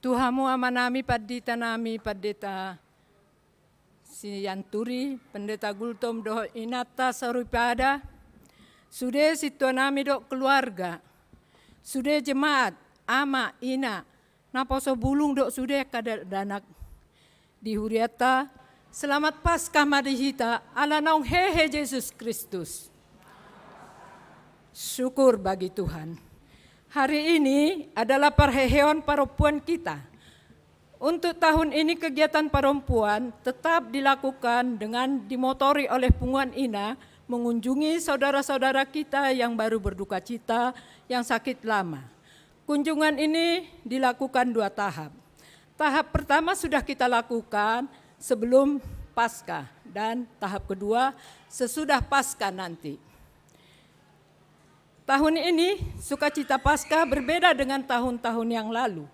Tuhamu amanami padita nami padeta si Yanturi, pendeta Gultom doh inata sarupada, sudah situa nami dok keluarga, sudah jemaat, ama, ina, naposo bulung dok sudah kada danak di huriata, selamat Paskah madihita, ala naung hehe Yesus Kristus. Syukur bagi Tuhan. Hari ini adalah perheheon perempuan kita. Untuk tahun ini kegiatan perempuan tetap dilakukan dengan dimotori oleh Punguan Ina mengunjungi saudara-saudara kita yang baru berduka cita, yang sakit lama. Kunjungan ini dilakukan 2 tahap. Tahap pertama sudah kita lakukan sebelum Paskah dan tahap kedua sesudah Paskah nanti. Tahun ini sukacita Paskah berbeda dengan tahun-tahun yang lalu.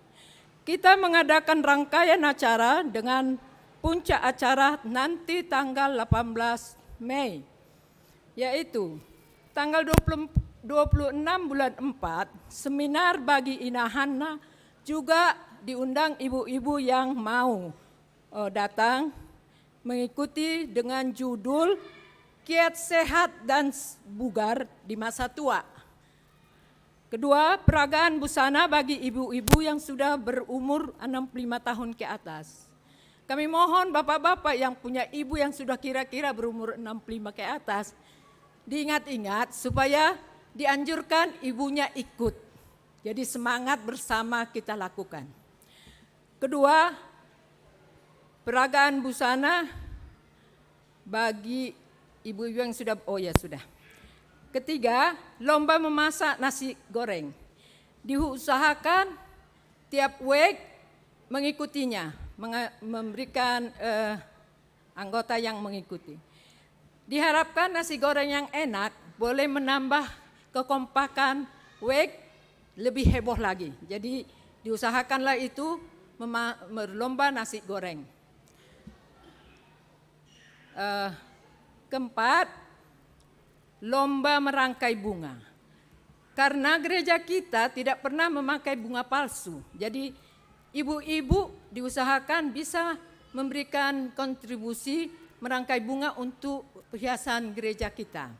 Kita mengadakan rangkaian acara dengan puncak acara nanti tanggal 18 Mei, yaitu tanggal 26 bulan 4, seminar bagi Inahana, juga diundang ibu-ibu yang mau datang mengikuti dengan judul Kiat Sehat dan Bugar di Masa Tua. Kedua, peragaan busana bagi ibu-ibu yang sudah berumur 65 tahun ke atas. Kami mohon bapak-bapak yang punya ibu yang sudah kira-kira berumur 65 ke atas, diingat-ingat supaya dianjurkan ibunya ikut. Jadi semangat bersama kita lakukan. Kedua, peragaan busana bagi ibu-ibu yang sudah, sudah. Ketiga, lomba memasak nasi goreng. Diusahakan tiap week mengikutinya, memberikan anggota yang mengikuti. Diharapkan nasi goreng yang enak boleh menambah kekompakan week lebih heboh lagi. Jadi diusahakanlah itu berlomba nasi goreng. Keempat, lomba merangkai bunga. Karena gereja kita tidak pernah memakai bunga palsu. Jadi ibu-ibu diusahakan bisa memberikan kontribusi merangkai bunga untuk perhiasan gereja kita.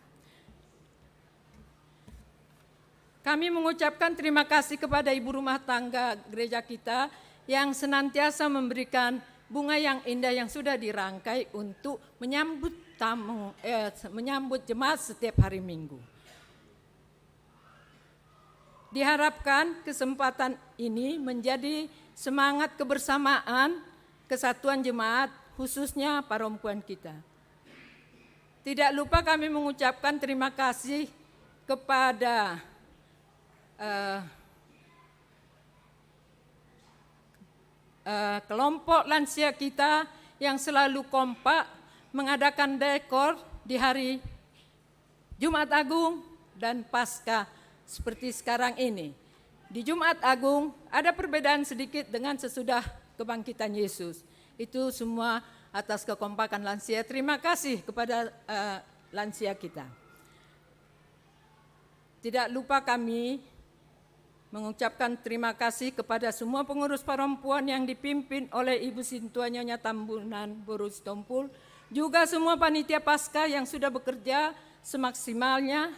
Kami mengucapkan terima kasih kepada ibu rumah tangga gereja kita yang senantiasa memberikan bunga yang indah yang sudah dirangkai untuk menyambut tamu, menyambut jemaat setiap hari Minggu. Diharapkan kesempatan ini menjadi semangat kebersamaan, kesatuan jemaat, khususnya perempuan kita. Tidak lupa kami mengucapkan terima kasih kepada kelompok lansia kita yang selalu kompak mengadakan dekor di hari Jumat Agung dan Paskah seperti sekarang ini. Di Jumat Agung ada perbedaan sedikit dengan sesudah kebangkitan Yesus. Itu semua atas kekompakan lansia. Terima kasih kepada lansia kita. Tidak lupa kami mengucapkan terima kasih kepada semua pengurus perempuan yang dipimpin oleh Ibu Sintua Nyonya Tambunan Borus Tompul, juga semua panitia Paskah yang sudah bekerja semaksimalnya,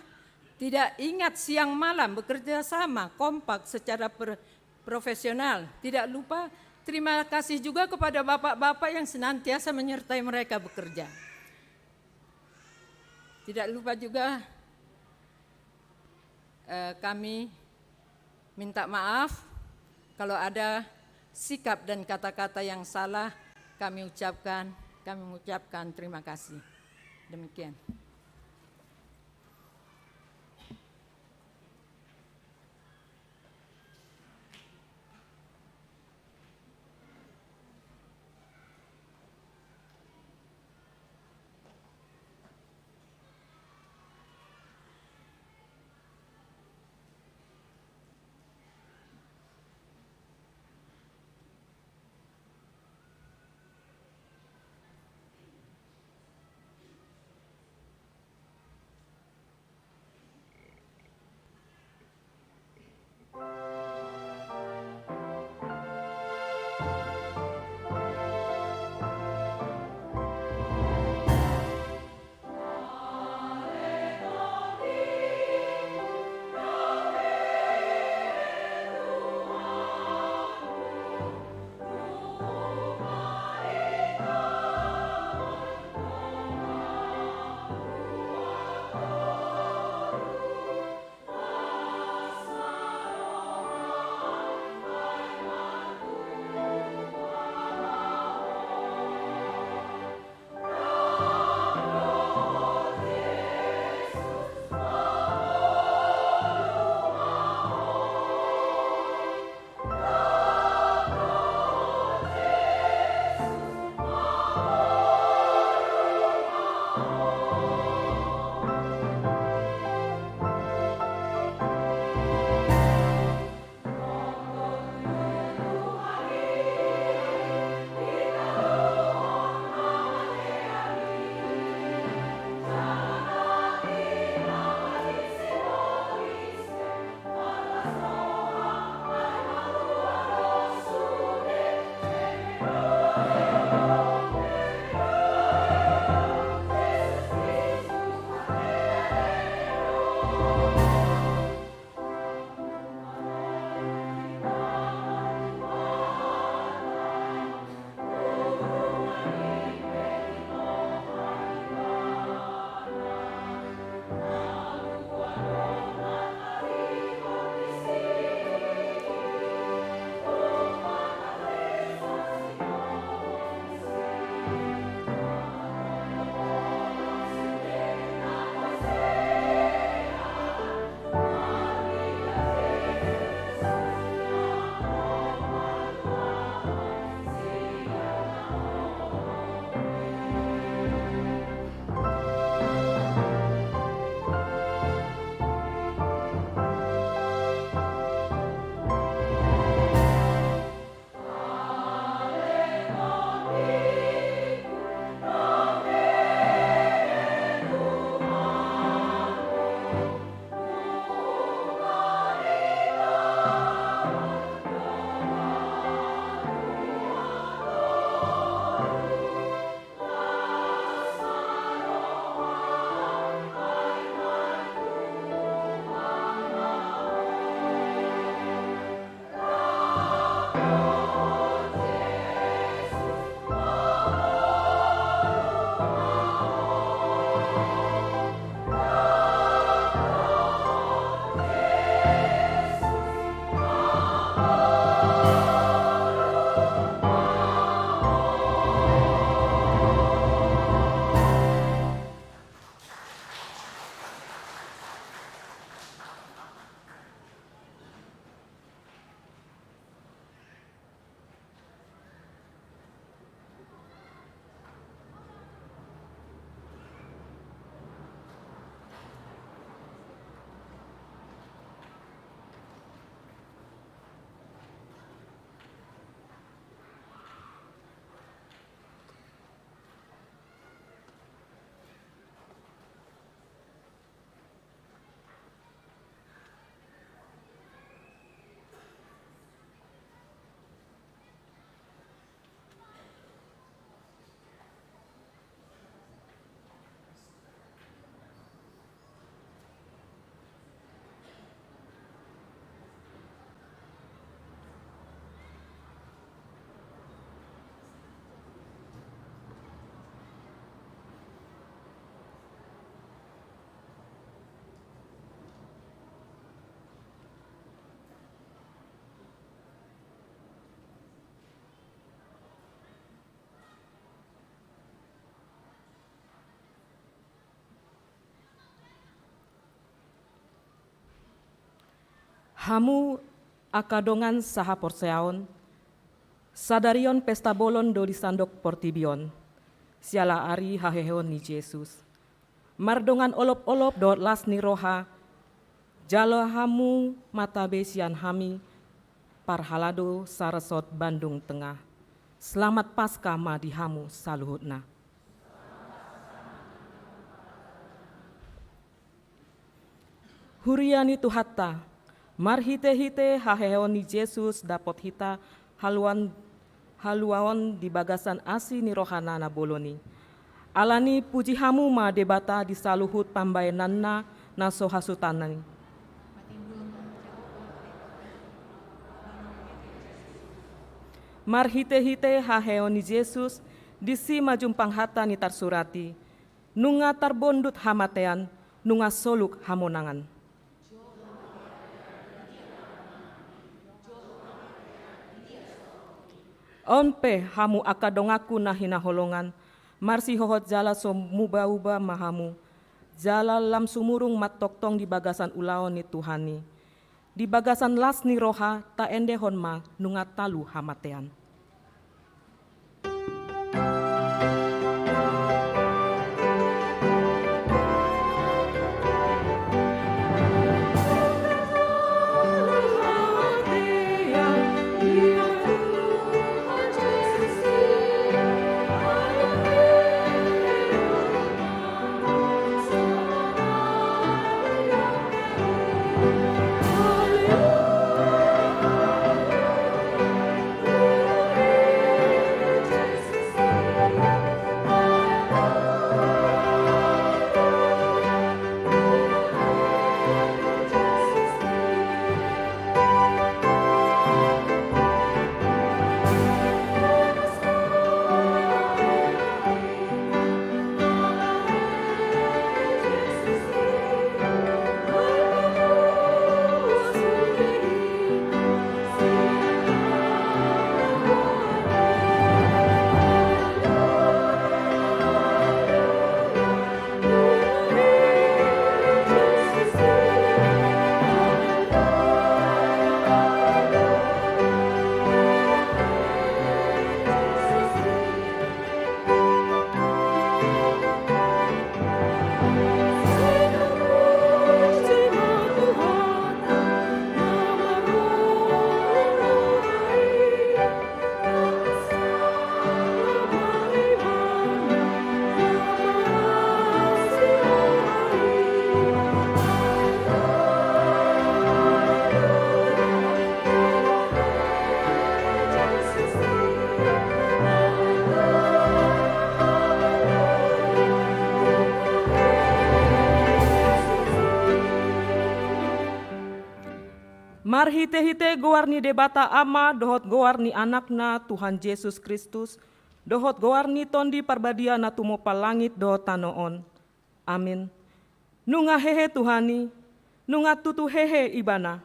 tidak ingat siang malam bekerja sama kompak secara profesional. Tidak lupa terima kasih juga kepada bapak-bapak yang senantiasa menyertai mereka bekerja. Tidak lupa juga kami minta maaf kalau ada sikap dan kata-kata yang salah kami mengucapkan terima kasih. Demikian. Hamu akadongan saha porseaon, sadarion pesta bolon do di sandok portibion, siala ari haheon ni Yesus. Mardongan olop-olop do las ni roha, jalo hamu mata besian hami, parhalado sarasot Bandung Tengah. Selamat Paskah ma di hamu saluhutna. Huriani tuhata, marhite-hite haheon ni Yesus dapot hita haluaon di bagasan asi ni rohana na boloni. Alani puji hamu ma debata di saluhut pambayananna na sohasutanani. Marhite-hite haheon ni Yesus disi majumpang hata ni tarsurati, nunga tarbondut hamatean, nunga soluk hamonangan. Onpe hamu akadongaku na hinaholongan, marsi hohot jala so muba-uba mahamu, jala lam sumurung matoktong di bagasan ulaon ni Tuhani. Di bagasan las ni roha ta endehon ma nunga talu hamatean. Marhite-hite goar ni debata ama dohot goar ni anakna Tuhan Yesus Kristus, dohot goar ni tondi parbadia na tumopa langit dohot tanoon. Amin. Nunga hehe Tuhani, nunga tutu hehe ibana.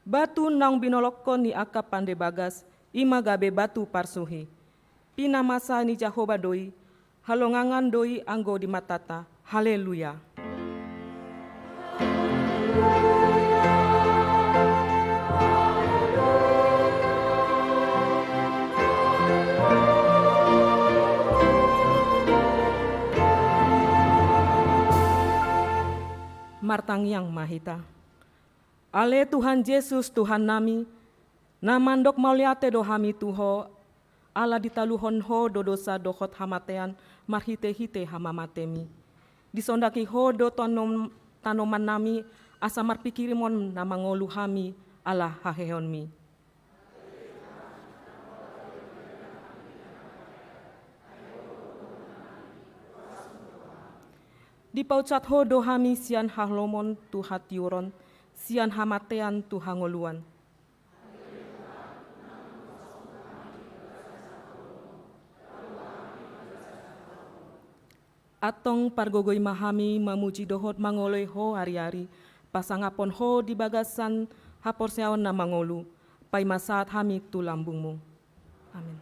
Batu nang binolokon ni aka pande bagas, ima gabe batu parsuhi. Pina masa ni Jahoba doi, halongangan doi anggo di matata. Haleluya. Martangyang mahita. Ale Tuhan Yesus Tuhan nami, namandok mauliate dohami tuho, ala ditaluhon ho do dosa dohot hamatean, marhite-hite hamamatemi. Disondaki ho do tanoman nami, asa marpikirimon namangolu hami, ala hahehonmi. Dipaucat ho do hami sian hahlomon tuhat yuron, sian hamatean tuhangoluan. Atong pargogoy mahami mamuji dohot mangoloy ho hari-hari, pasangapon ho di bagasan haporseaon na mangolu, pay masaat hami tulambungmu. Amin.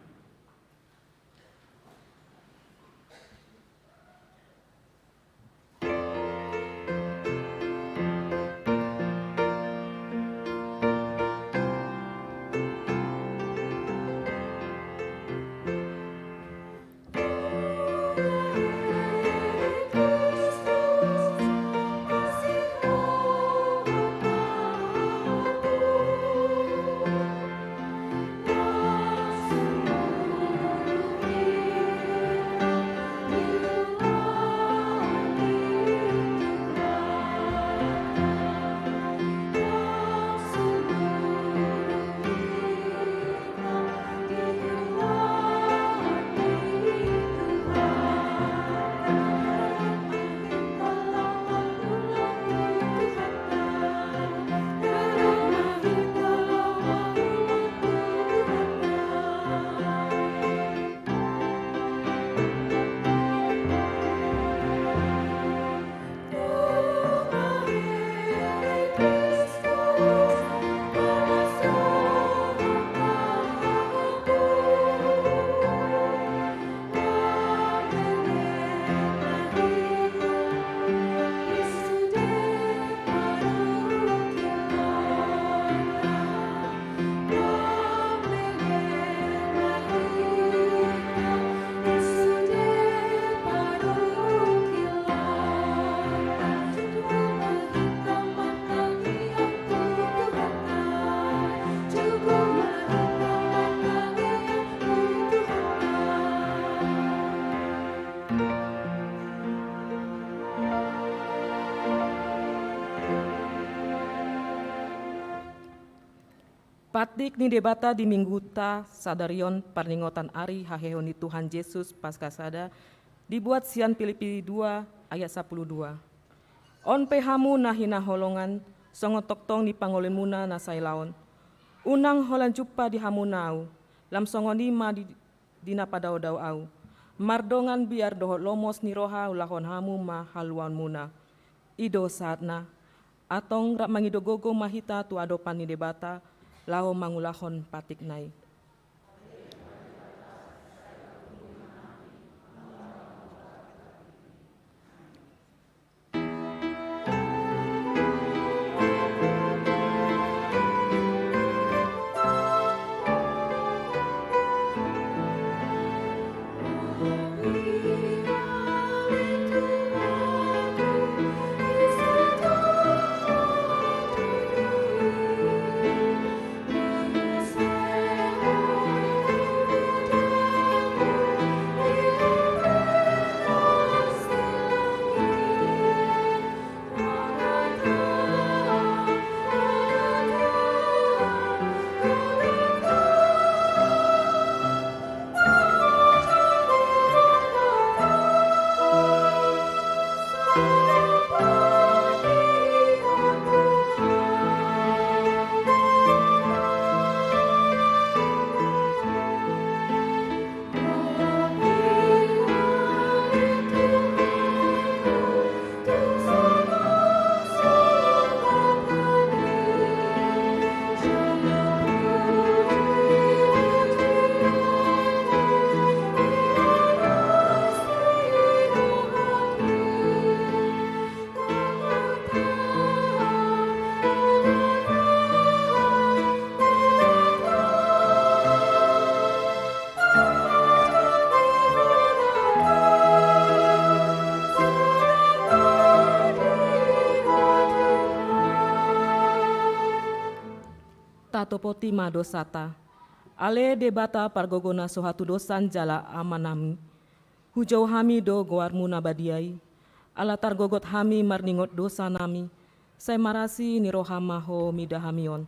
Patik ni debata di minggu ta sadarion perninggotan ari hahehoni Tuhan Yesus pasca sada dibuat sian Filipi 2 ayat 12. On pehamu nahina holongan songo toktong ni pangolemuna na sailaon. Unang holan jupa di hamunau lam songo nima di dina padau-dau au. Mardongan biar dohot lomos ni roha ulahon hamu ma haluan muna. Ido saatna atong rak mangidogogo mahita tu adopan ni debata lao mangulahon patik nai. Tatopoti ma dosata. Ale debata pargogona sohatu dosan jala amanami. Hujau hami do goar muna badiai. Ala targogot hami marningot dosa nami. Saya marasi nirohama ho midahamion.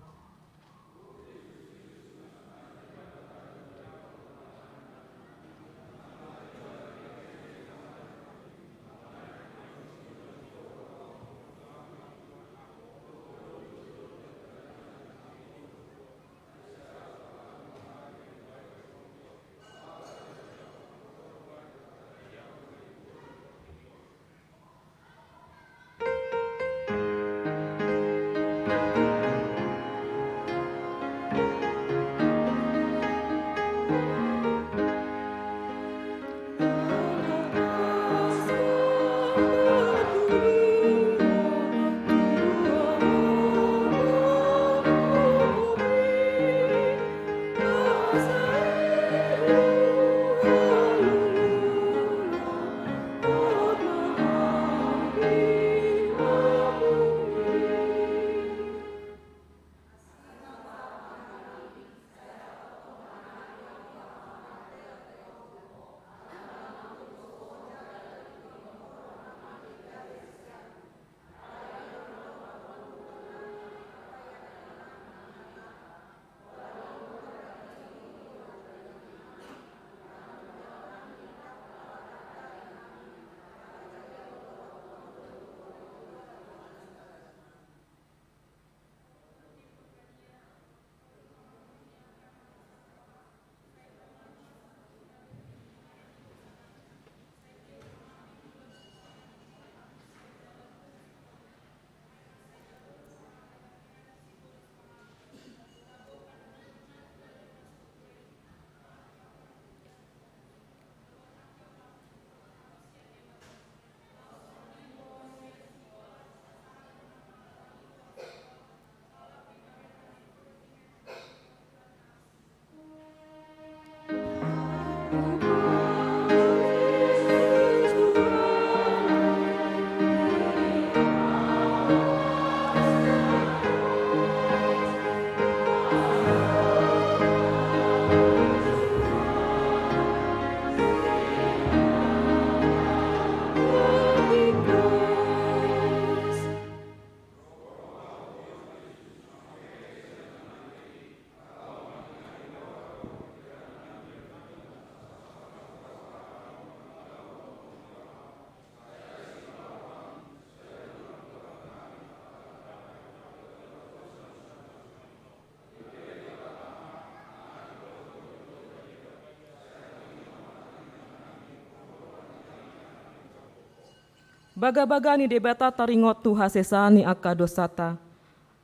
Baga-baga ni debata taringot tu hasesa ni aka dosata.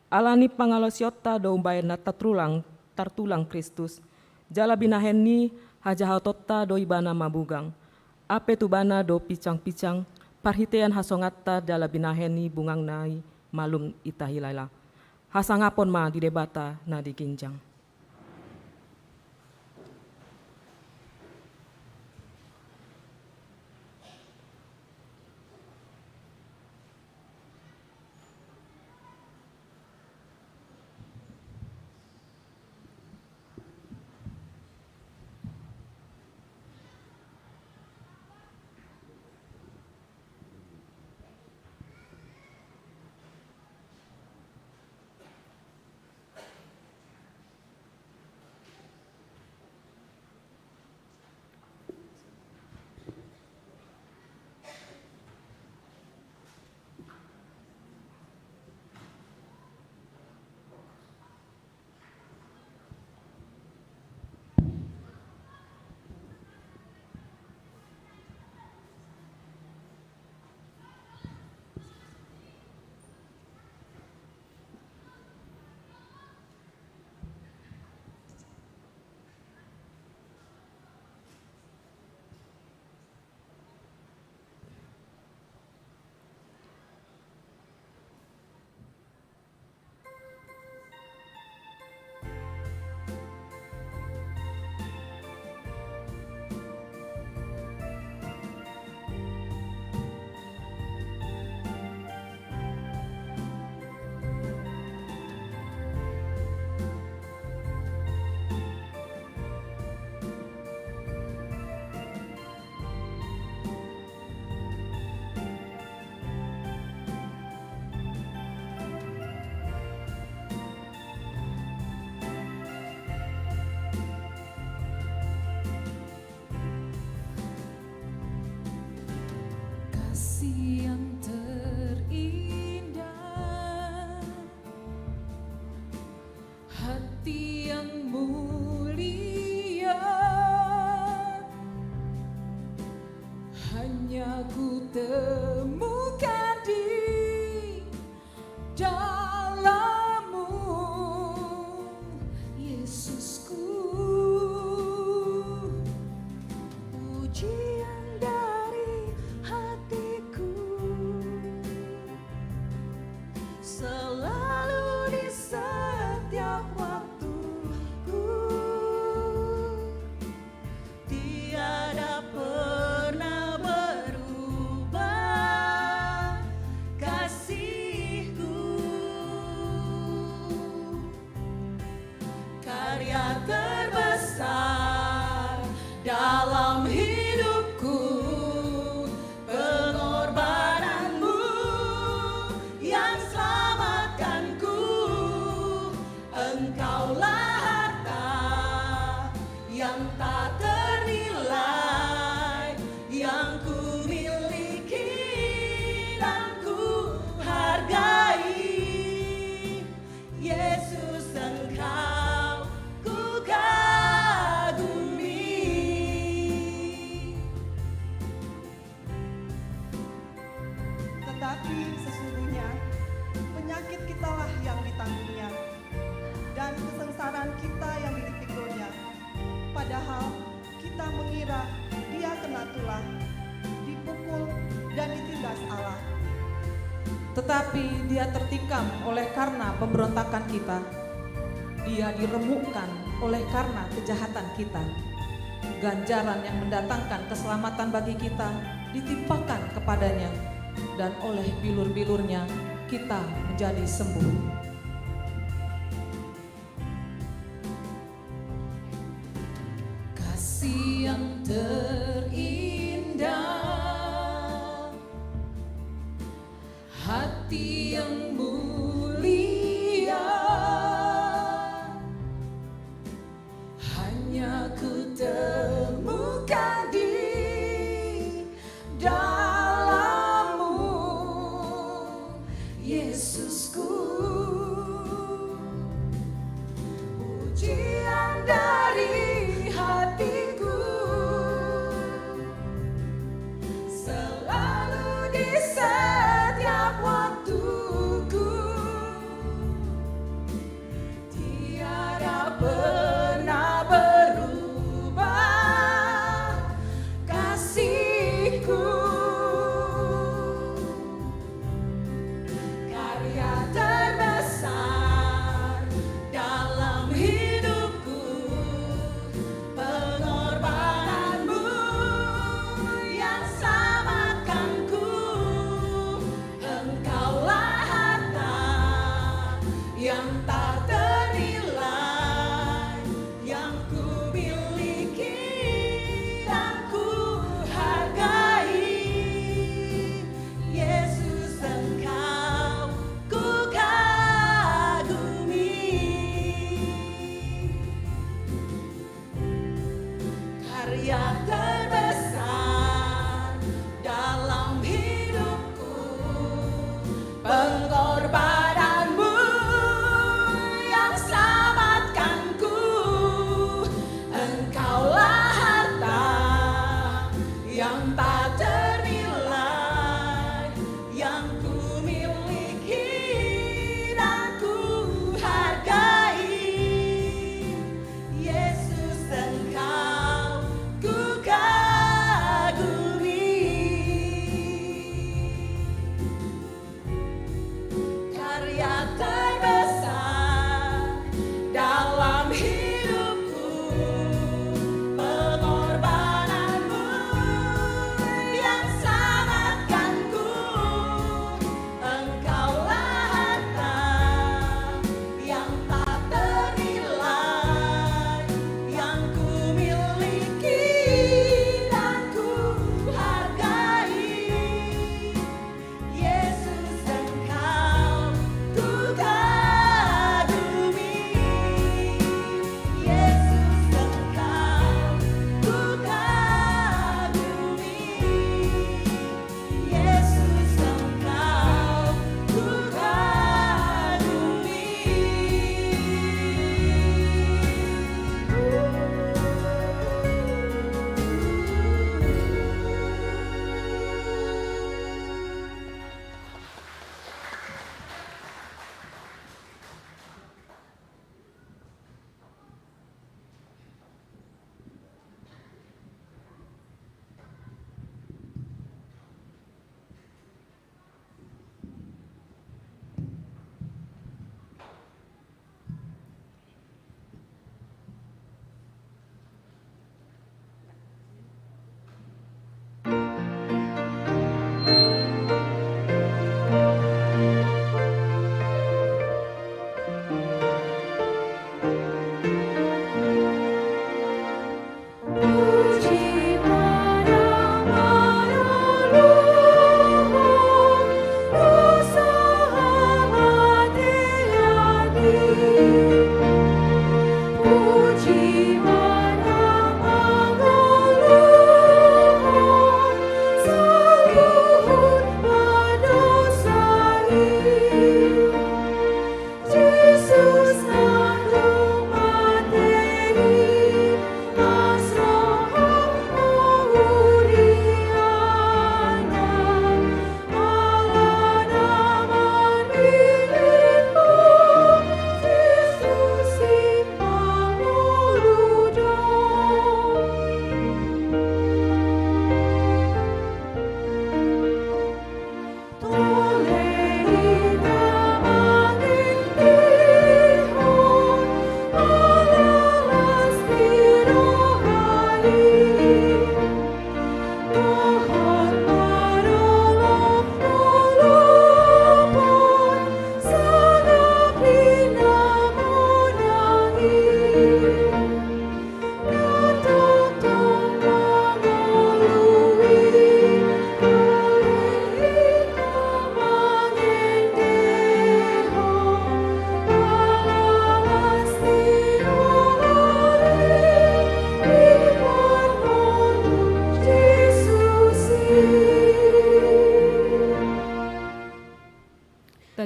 Alani pangalosiota do umbayna tartulang Kristus. Jala binahen ni hajahatota do ibana mabugang. Ape tu bana do picang-picang parhitean hasongatta jala binahen ni bungang nai malum itahilala. Hasangapon ma di debata na di ginjang. Kasih yang terindah, hati yang mulia, hanya ku temukan di dalam-Mu, Yesusku. Pujian dari hatiku selalu di setiap waktuku, tiada pernah berubah kasih-Ku. Karya terbesar dalam hidupku, pengorbananmu yang selamatkanku. Engkaulah harta yang tak ternilai, yang ku miliki dan ku hargai. Yesus, Engkau ku kagumi. Tetapi sesungguhnya penyakit kitalah yang ditanggungnya, dan kesengsaraan kita yang dipikulnya. Padahal kita mengira dia kena tulah, dipukul dan ditindas Allah. Tetapi dia tertikam oleh karena pemberontakan kita. Dia diremukkan oleh karena kejahatan kita. Ganjaran yang mendatangkan keselamatan bagi kita ditimpakan kepadanya, dan oleh bilur-bilurnya kita menjadi sembuh. Kasih yang terindah, hati yang mulia, hanya ku temukan di dalam-Mu, Yesusku. Pujian dari hatiku selalu di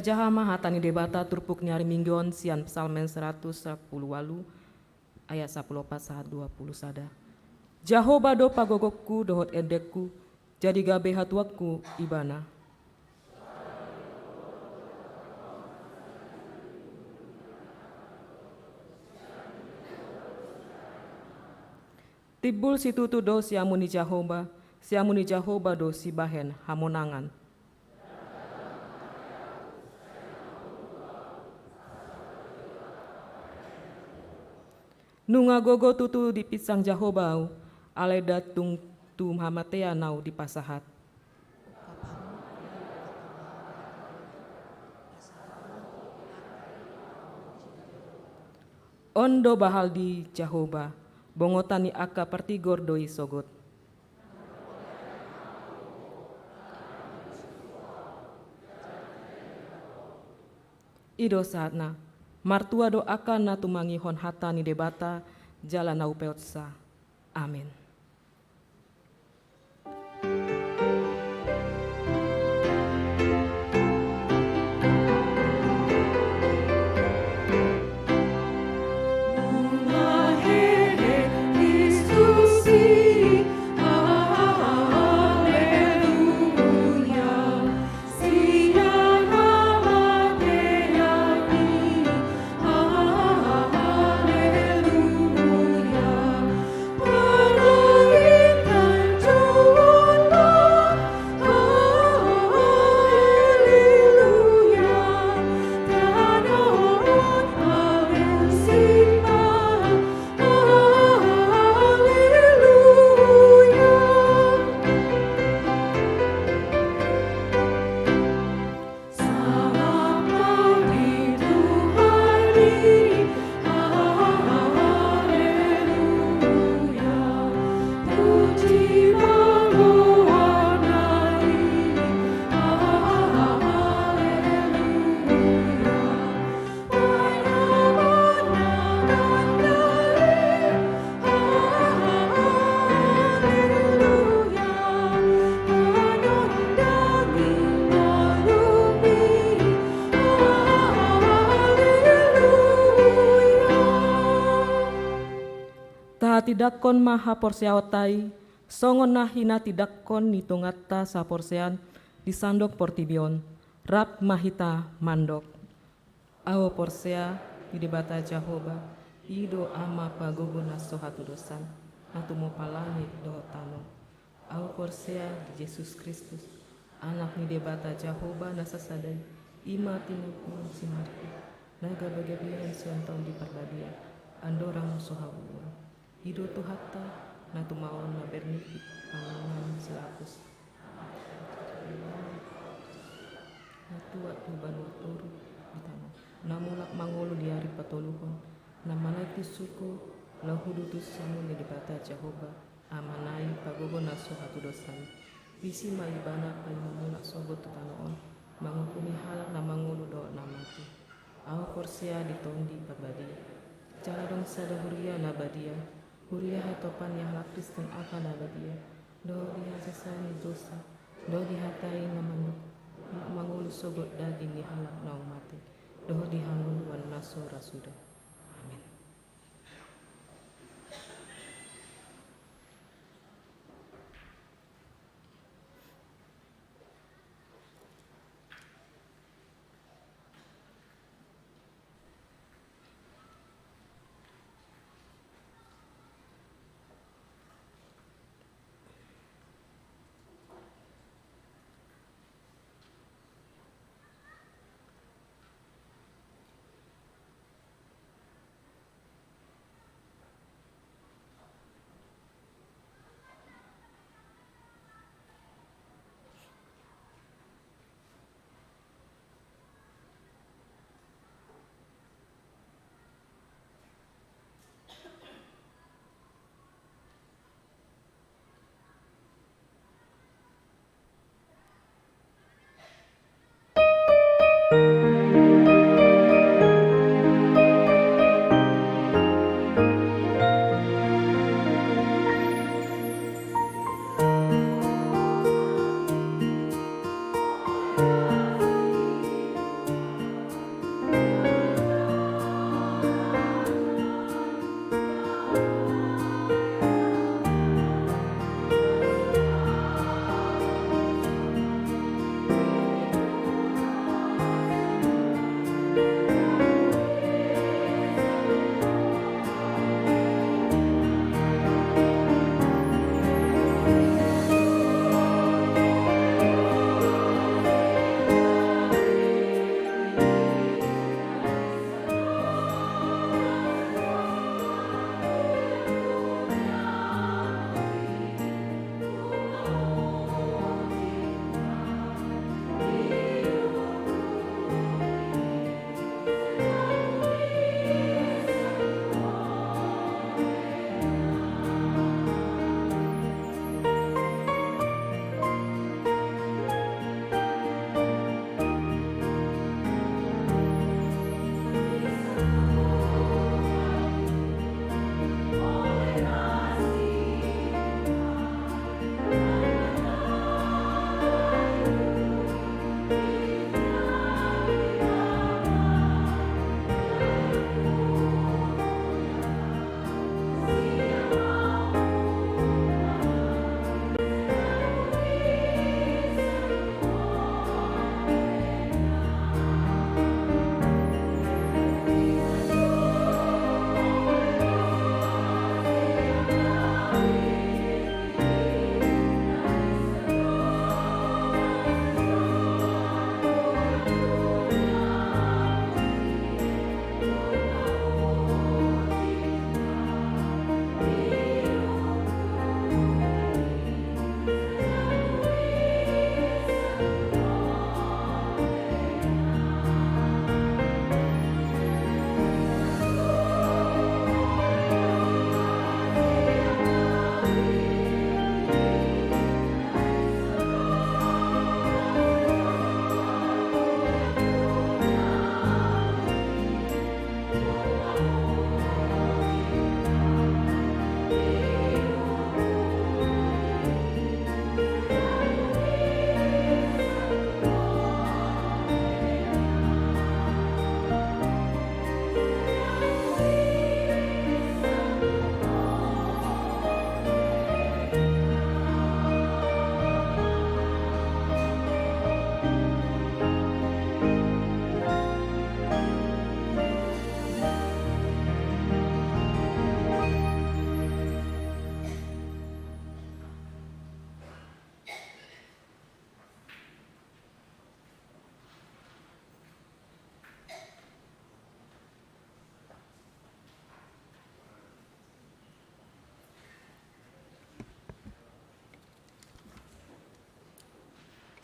Sajahama hatani debata turpuk nyari minggion sian psalmen 110 walu ayat 14 saat 20 sada. Jahoba do pagogokku dohot edekku jadi gabe hatuakku ibana. Tibul situtu do siamuni Jahoba do si bahen hamonangan. Nunga gogo tutu di pisang Jahobau, aleda tung hamatea nau di pasahat. Ondo bahal di Jahoba, bongotani aka partigor doi sogot. Ido saatna, martua do aka na tumangi hon hata ni debata jala nau peotsa. Amin. Tidakon maha porseaotai, songon nahina tidakon nitungatta sa porsean di sandok portibion, rap mahita mandok. Awo porsea di debata Jahoba, ido ama pagogona sohatu dosan, natumo palangit dohotano. Awo porsea di Yesus Kristus, anak ni debata Jahoba nasasadai, ima tinukun simarki, naga bagabian sian taun di perbadia, andorang sohabuan. Hido tu hatta na tumaon na berniki pangangan silapus. Na tua tu banu turu ditano. Na mulak mangolo di hari patoluhon. Na malai suku lahudu tu samu ni debata Jahoba. Amanai pagogo naso hatu dosan. Bisi maibana paling mamulak sogot tu tanoon. Mangukumi halak na mangolo do na mati. Awa korsea ditondi pabadi. Jala dong sada huria na badia. Huria hatopan yang lapis dan akan abadia. Do dihasasani dosa. Do dihatai namanu. Nak mangulu sogot daging di halak nau mati. Do dihangun wan naso rasuda. Amin.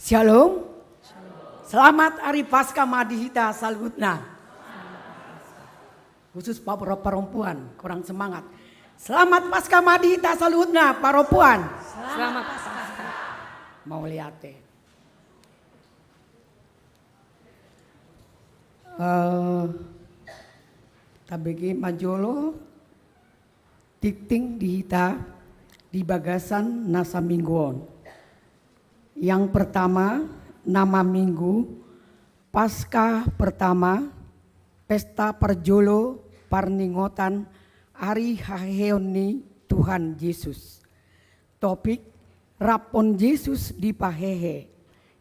Shalom. Selamat Hari Paskah Madihita Salhutna. Khusus para perempuan, kurang semangat. Selamat Paskah Madihita Salhutna, perempuan. Selamat Paskah. Mau lihat deh. Tabegi majolo tikting dihita di bagasan nasa mingguon. Yang pertama, nama minggu Paskah pertama, pesta perjolo parningotan Ari Haheoni Tuhan Yesus. Topik Rapon Yesus di Pahehe,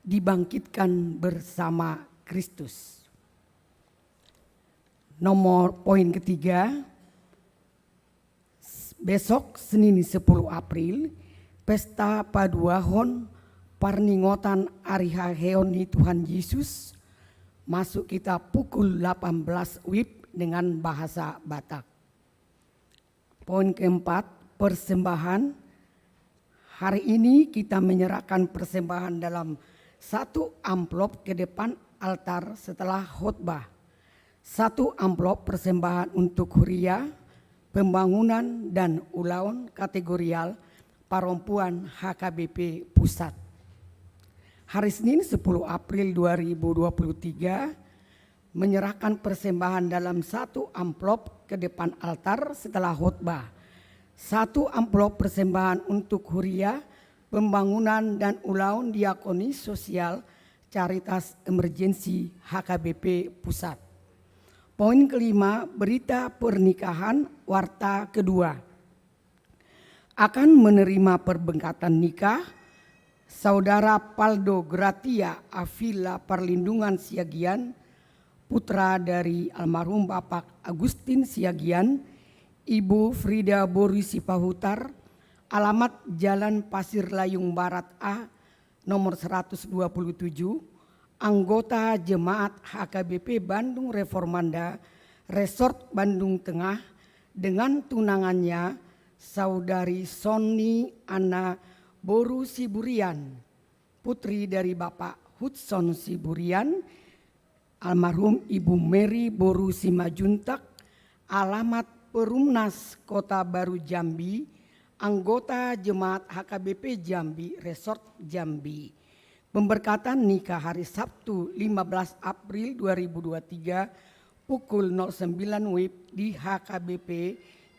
dibangkitkan bersama Kristus. Nomor poin ketiga, besok Senin 10 April, pesta paduahon parningotan Ari Haheoni Tuhan Yesus, masuk kita pukul 18 WIB dengan bahasa Batak. Poin keempat, persembahan. Hari ini kita menyerahkan persembahan dalam satu amplop ke depan altar setelah khotbah. Satu amplop persembahan untuk huria, pembangunan dan ulaun kategorial perempuan HKBP Pusat. Hari Senin 10 April 2023 menyerahkan persembahan dalam satu amplop ke depan altar setelah khotbah. Satu amplop persembahan untuk huria, pembangunan dan ulaun diakoni sosial Caritas Emergensi HKBP Pusat. Poin kelima, berita pernikahan warta kedua. Akan menerima perbengkatan nikah Saudara Paldo Gratia Avila Perlindungan Siagian, putra dari almarhum Bapak Agustin Siagian, Ibu Frida Boris Sipahutar, alamat Jalan Pasir Layung Barat A, nomor 127, anggota Jemaat HKBP Bandung Reformanda, Resort Bandung Tengah, dengan tunangannya Saudari Sony Ana Boru Siburian, putri dari Bapak Hudson Siburian, almarhum Ibu Mary Boru Simajuntak, alamat Perumnas Kota Baru Jambi, anggota Jemaat HKBP Jambi, Resort Jambi. Pemberkatan nikah hari Sabtu 15 April 2023 pukul 09 WIB di HKBP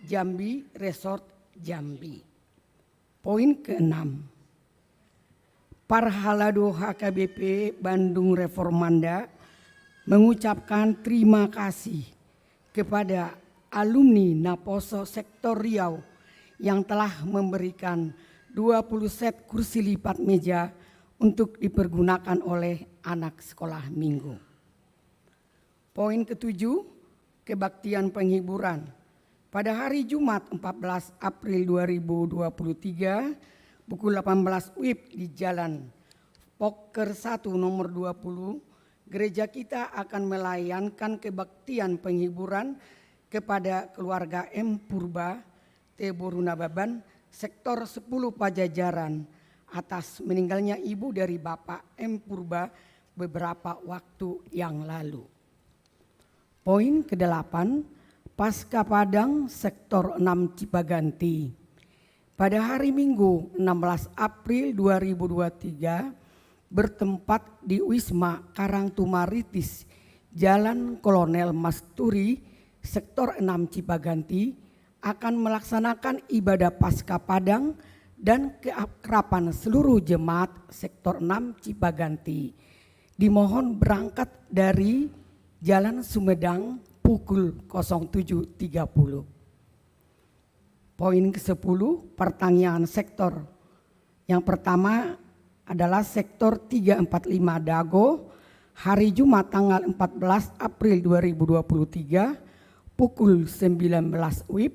Jambi, Resort Jambi. Poin ke-6, Parhalado HKBP Bandung Reformanda mengucapkan terima kasih kepada alumni Naposo Sektor Riau yang telah memberikan 20 set kursi lipat meja untuk dipergunakan oleh anak sekolah minggu. Poin ke-7, kebaktian penghiburan. Pada hari Jumat 14 April 2023 pukul 18 WIB di Jalan Poker 1 nomor 20, gereja kita akan melayankan kebaktian penghiburan kepada keluarga M. Purba, T. Borunababan, Sektor 10 Pajajaran atas meninggalnya ibu dari Bapak M. Purba beberapa waktu yang lalu. Poin ke-8, Paskah Padang Sektor 6 Cipaganti. Pada hari Minggu 16 April 2023 bertempat di Wisma Karangtumaritis, Jalan Kolonel Masturi, Sektor 6 Cipaganti akan melaksanakan ibadah Paskah Padang dan keakraban seluruh jemaat Sektor 6 Cipaganti. Dimohon berangkat dari Jalan Sumedang pukul 07.30. Poin ke-10, pertanyaan sektor. Yang pertama adalah sektor 345 Dago, hari Jumat tanggal 14 April 2023 pukul 19 WIB.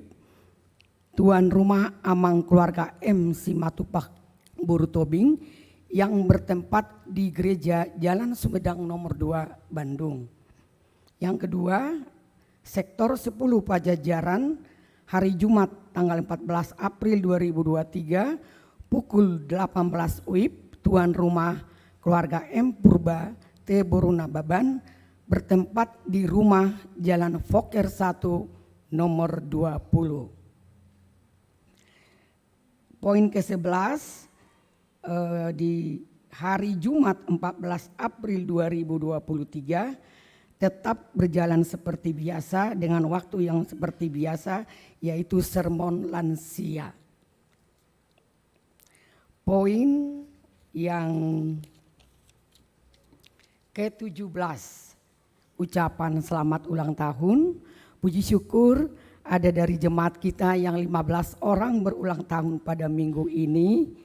Tuan rumah Amang keluarga M. Simatupak Burutobing yang bertempat di Gereja Jalan Sumedang nomor 2 Bandung. Yang kedua, sektor 10 Pajajaran, hari Jumat tanggal 14 April 2023 pukul 18 WIB, tuan rumah keluarga M. Purba T. Boruna Baban bertempat di rumah Jalan Fokker 1 nomor 20. Poin ke-11, di hari Jumat 14 April 2023 tetap berjalan seperti biasa dengan waktu yang seperti biasa, yaitu sermon lansia. Poin yang ke-17, ucapan selamat ulang tahun. Puji syukur ada dari jemaat kita yang 15 orang berulang tahun pada minggu ini.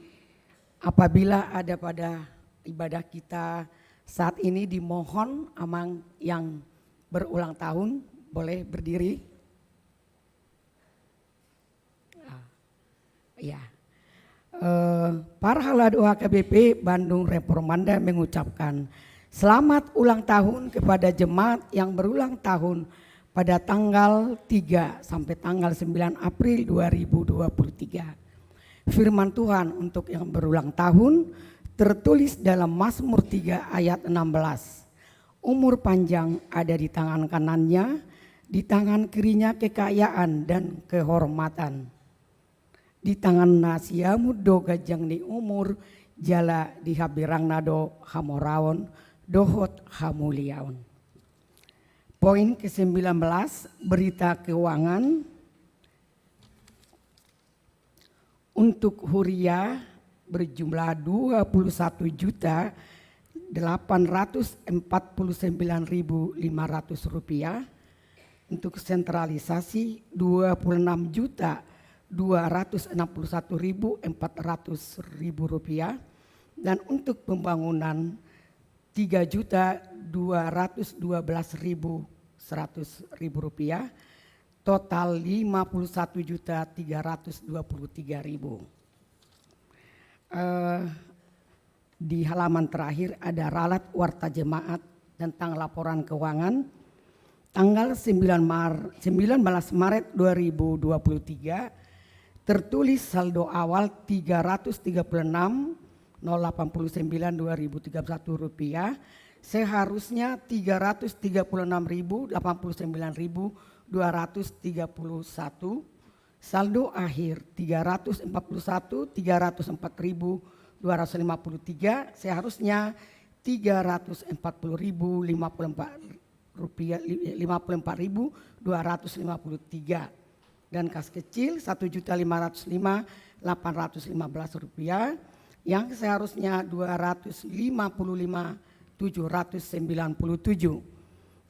Apabila ada pada ibadah kita saat ini, dimohon amang yang berulang tahun boleh berdiri. Ya. Para hala doa KBP Bandung Reformanda mengucapkan selamat ulang tahun kepada jemaat yang berulang tahun pada tanggal 3 sampai tanggal 9 April 2023. Firman Tuhan untuk yang berulang tahun tertulis dalam Mazmur 3 ayat 16. Umur panjang ada di tangan kanannya, di tangan kirinya kekayaan dan kehormatan. Di tangan nasia mudo gajang di umur, jala di habirang nado hamoraon, dohot hamuliaon. Poin ke-19, berita keuangan. Untuk Huria berjumlah 21.849.500 rupiah. Untuk sentralisasi 26.261.400 rupiah. Dan untuk pembangunan 3.212.100 rupiah. Total 51.323.000. Di halaman terakhir ada ralat warta jemaat tentang laporan keuangan tanggal 19 Maret 2023 tertulis saldo awal 336.089.2031 rupiah, seharusnya 336.089.231, saldo akhir 341.304.253, seharusnya 344.054.253, dan kas kecil 1.505.815 rupiah yang seharusnya 255.797.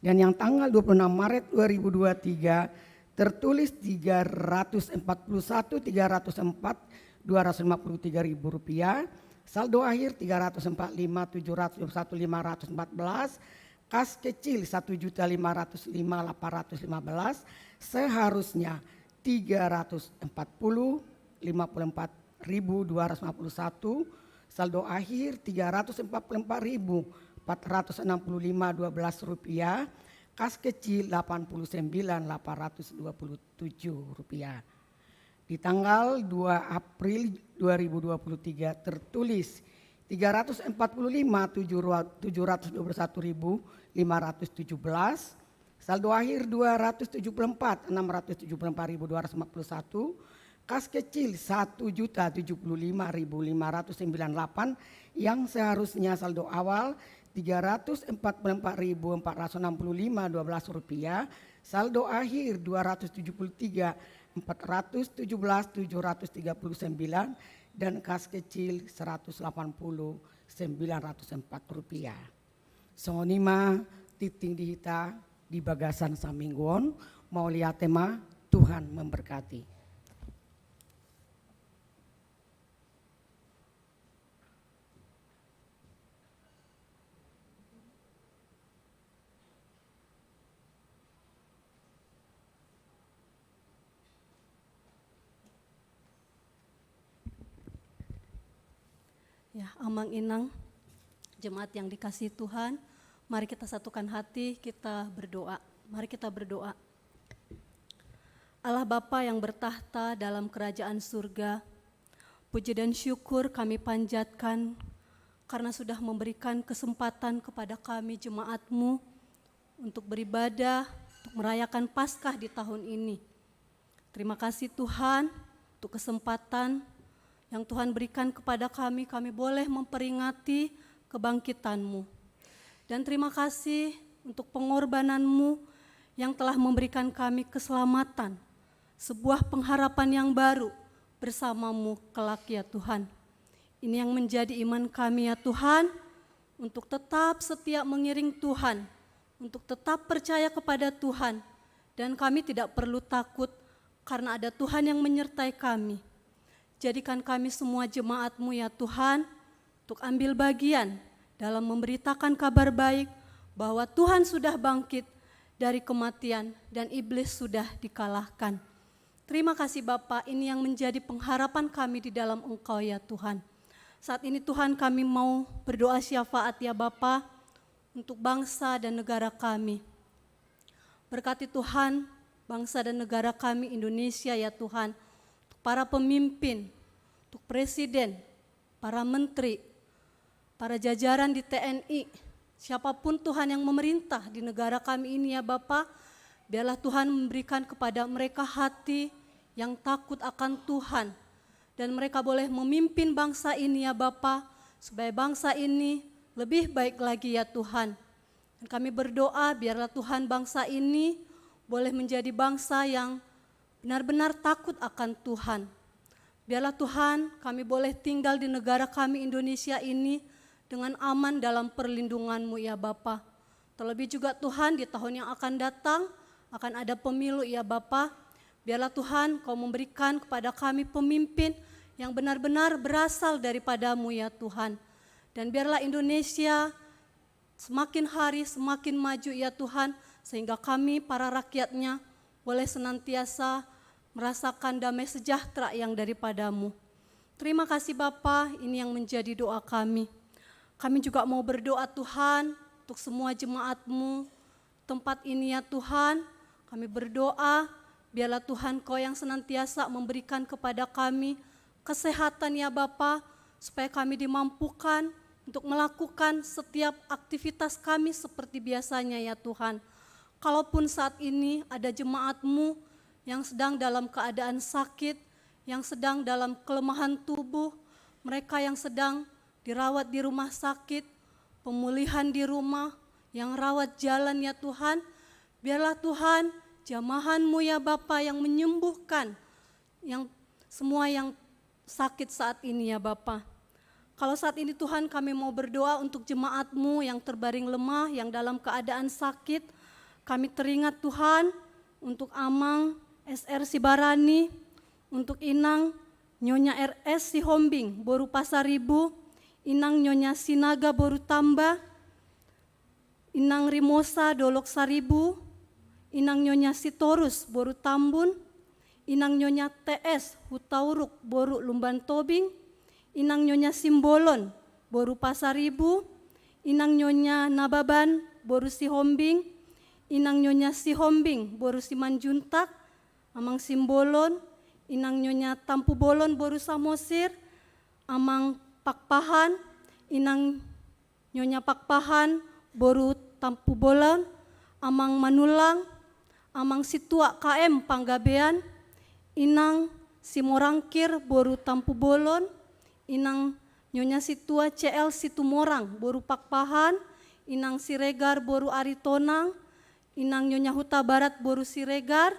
Dan yang tanggal 26 Maret 2023 tertulis 341.304.253.000 rupiah, saldo akhir 345.721.514, kas kecil 1.505.815, seharusnya 340.54.251, saldo akhir 344.465.12 rupiah, kas kecil 89.827 rupiah. Di tanggal 2 April 2023 tertulis 345.721.517, saldo akhir 274.674.241, kas kecil 1.075.598 yang seharusnya saldo awal 344.465.12 rupiah, saldo akhir 273.417.739 dan kas kecil 180.904 rupiah. Songonima titing dihita di bagasan samingguon mau lihat tema Tuhan memberkati. Ya, Amang Inang, jemaat yang dikasihi Tuhan, mari kita satukan hati, kita berdoa. Mari kita berdoa. Allah Bapa yang bertahta dalam kerajaan surga, puji dan syukur kami panjatkan karena sudah memberikan kesempatan kepada kami jemaat-Mu untuk beribadah, untuk merayakan Paskah di tahun ini. Terima kasih Tuhan untuk kesempatan yang Tuhan berikan kepada kami boleh memperingati kebangkitan-Mu. Dan terima kasih untuk pengorbanan-Mu yang telah memberikan kami keselamatan, sebuah pengharapan yang baru bersama-Mu kelak ya Tuhan. Ini yang menjadi iman kami ya Tuhan, untuk tetap setia mengiring Tuhan, untuk tetap percaya kepada Tuhan, dan kami tidak perlu takut karena ada Tuhan yang menyertai kami. Jadikan kami semua jemaat-Mu ya Tuhan, untuk ambil bagian dalam memberitakan kabar baik bahwa Tuhan sudah bangkit dari kematian dan iblis sudah dikalahkan. Terima kasih Bapa, ini yang menjadi pengharapan kami di dalam Engkau ya Tuhan. Saat ini Tuhan kami mau berdoa syafaat ya Bapa untuk bangsa dan negara kami. Berkati Tuhan bangsa dan negara kami Indonesia ya Tuhan, untuk para pemimpin, untuk presiden, para menteri, para jajaran di TNI, siapapun Tuhan yang memerintah di negara kami ini ya Bapa, biarlah Tuhan memberikan kepada mereka hati yang takut akan Tuhan, dan mereka boleh memimpin bangsa ini ya Bapa, supaya bangsa ini lebih baik lagi ya Tuhan. Dan kami berdoa biarlah Tuhan bangsa ini boleh menjadi bangsa yang benar-benar takut akan Tuhan. Biarlah Tuhan kami boleh tinggal di negara kami Indonesia ini dengan aman dalam perlindungan-Mu ya Bapa. Terlebih juga Tuhan di tahun yang akan datang akan ada pemilu ya Bapa. Biarlah Tuhan Kau memberikan kepada kami pemimpin yang benar-benar berasal daripada-Mu ya Tuhan. Dan biarlah Indonesia semakin hari semakin maju ya Tuhan, sehingga kami para rakyatnya boleh senantiasa merasakan damai sejahtera yang daripada-Mu. Terima kasih Bapa, ini yang menjadi doa kami. Kami juga mau berdoa Tuhan untuk semua jemaat-Mu tempat ini ya Tuhan. Kami berdoa biarlah Tuhan Kau yang senantiasa memberikan kepada kami kesehatan ya Bapa, supaya kami dimampukan untuk melakukan setiap aktivitas kami seperti biasanya ya Tuhan. Kalaupun saat ini ada jemaat-Mu yang sedang dalam keadaan sakit, yang sedang dalam kelemahan tubuh, mereka yang sedang dirawat di rumah sakit, pemulihan di rumah, yang rawat jalan ya Tuhan, biarlah Tuhan jamahan-Mu ya Bapa yang menyembuhkan yang semua yang sakit saat ini ya Bapa. Kalau saat ini Tuhan kami mau berdoa untuk jemaat-Mu yang terbaring lemah, yang dalam keadaan sakit, kami teringat Tuhan untuk Amang SR Sibarani, untuk Inang Nyonya RS Sihombing Boru Pasaribu, Inang Nyonya Sinaga Boru Tamba, Inang Rimosa Dolok Saribu, Inang Nyonya Sitorus Boru Tambun, Inang Nyonya TS Hutauruk Boru Lumban Tobing, Inang Nyonya Simbolon Boru Pasaribu, Inang Nyonya Nababan Boru Sihombing, Inang Nyonya Sihombing Boru Simanjuntak, Amang Simbolon, Inang Nyonya Tampu Bolon Boru Samosir, Amang Pakpahan, Inang Nyonya Pakpahan Boru Tampu Bolon, Amang Manulang, Amang Situa KM Panggabean, Inang Simorangkir Boru Tampu Bolon, Inang Nyonya Situa CL Situmorang Boru Pakpahan, Inang Siregar Boru Aritonang, Inang Nyonya Huta Barat Boru Siregar,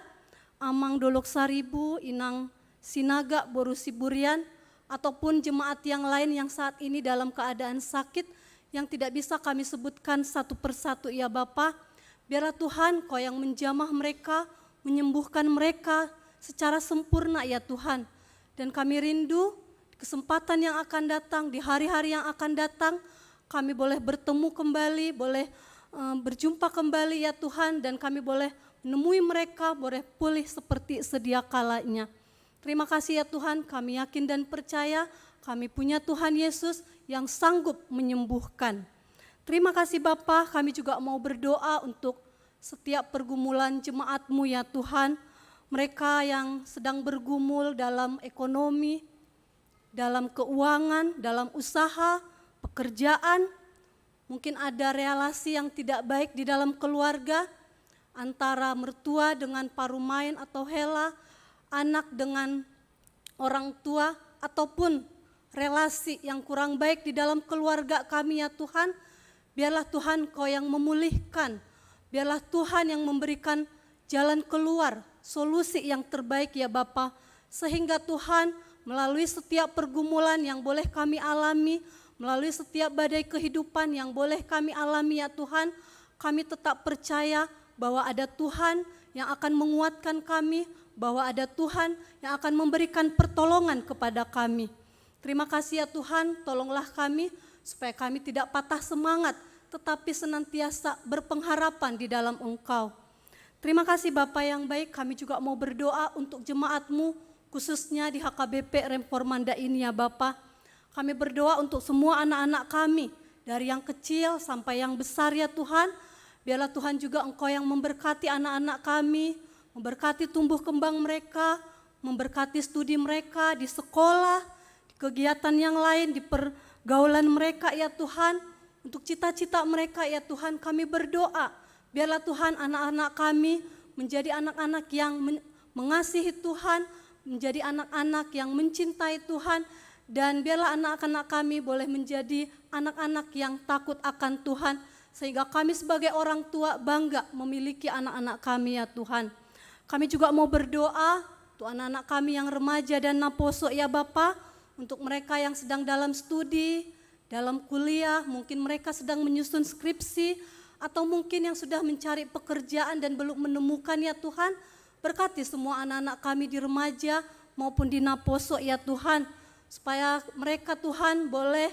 Amang Dolok Saribu, Inang Sinaga Boru Siburian, ataupun jemaat yang lain yang saat ini dalam keadaan sakit yang tidak bisa kami sebutkan satu persatu ya Bapa. Biarlah Tuhan Kau yang menjamah mereka, menyembuhkan mereka secara sempurna ya Tuhan. Dan kami rindu kesempatan yang akan datang, di hari-hari yang akan datang, kami boleh bertemu kembali, boleh berjumpa kembali ya Tuhan, dan kami boleh menemui mereka, boleh pulih seperti sedia kalanya. Terima kasih ya Tuhan, kami yakin dan percaya kami punya Tuhan Yesus yang sanggup menyembuhkan. Terima kasih Bapa, kami juga mau berdoa untuk setiap pergumulan jemaat-Mu ya Tuhan. Mereka yang sedang bergumul dalam ekonomi, dalam keuangan, dalam usaha, pekerjaan, mungkin ada relasi yang tidak baik di dalam keluarga, antara mertua dengan parumain atau hela, anak dengan orang tua, ataupun relasi yang kurang baik di dalam keluarga kami ya Tuhan. Biarlah Tuhan Kau yang memulihkan, biarlah Tuhan yang memberikan jalan keluar, solusi yang terbaik ya Bapa. Sehingga Tuhan melalui setiap pergumulan yang boleh kami alami, melalui setiap badai kehidupan yang boleh kami alami ya Tuhan, kami tetap percaya bahwa ada Tuhan yang akan menguatkan kami, bahwa ada Tuhan yang akan memberikan pertolongan kepada kami. Terima kasih ya Tuhan, tolonglah kami supaya kami tidak patah semangat, tetapi senantiasa berpengharapan di dalam Engkau. Terima kasih Bapa yang baik, kami juga mau berdoa untuk jemaat-Mu, khususnya di HKBP Reformanda ini ya Bapa. Kami berdoa untuk semua anak-anak kami, dari yang kecil sampai yang besar ya Tuhan. Biarlah Tuhan juga Engkau yang memberkati anak-anak kami, memberkati tumbuh kembang mereka, memberkati studi mereka di sekolah, di kegiatan yang lain, di pergaulan mereka ya Tuhan. Untuk cita-cita mereka ya Tuhan kami berdoa, biarlah Tuhan anak-anak kami menjadi anak-anak yang mengasihi Tuhan, menjadi anak-anak yang mencintai Tuhan, dan biarlah anak-anak kami boleh menjadi anak-anak yang takut akan Tuhan, sehingga kami sebagai orang tua bangga memiliki anak-anak kami ya Tuhan. Kami juga mau berdoa untuk anak-anak kami yang remaja dan naposo ya Bapa, untuk mereka yang sedang dalam studi, dalam kuliah, mungkin mereka sedang menyusun skripsi, atau mungkin yang sudah mencari pekerjaan dan belum menemukan ya Tuhan. Berkati semua anak-anak kami di remaja maupun di naposo ya Tuhan, supaya mereka Tuhan boleh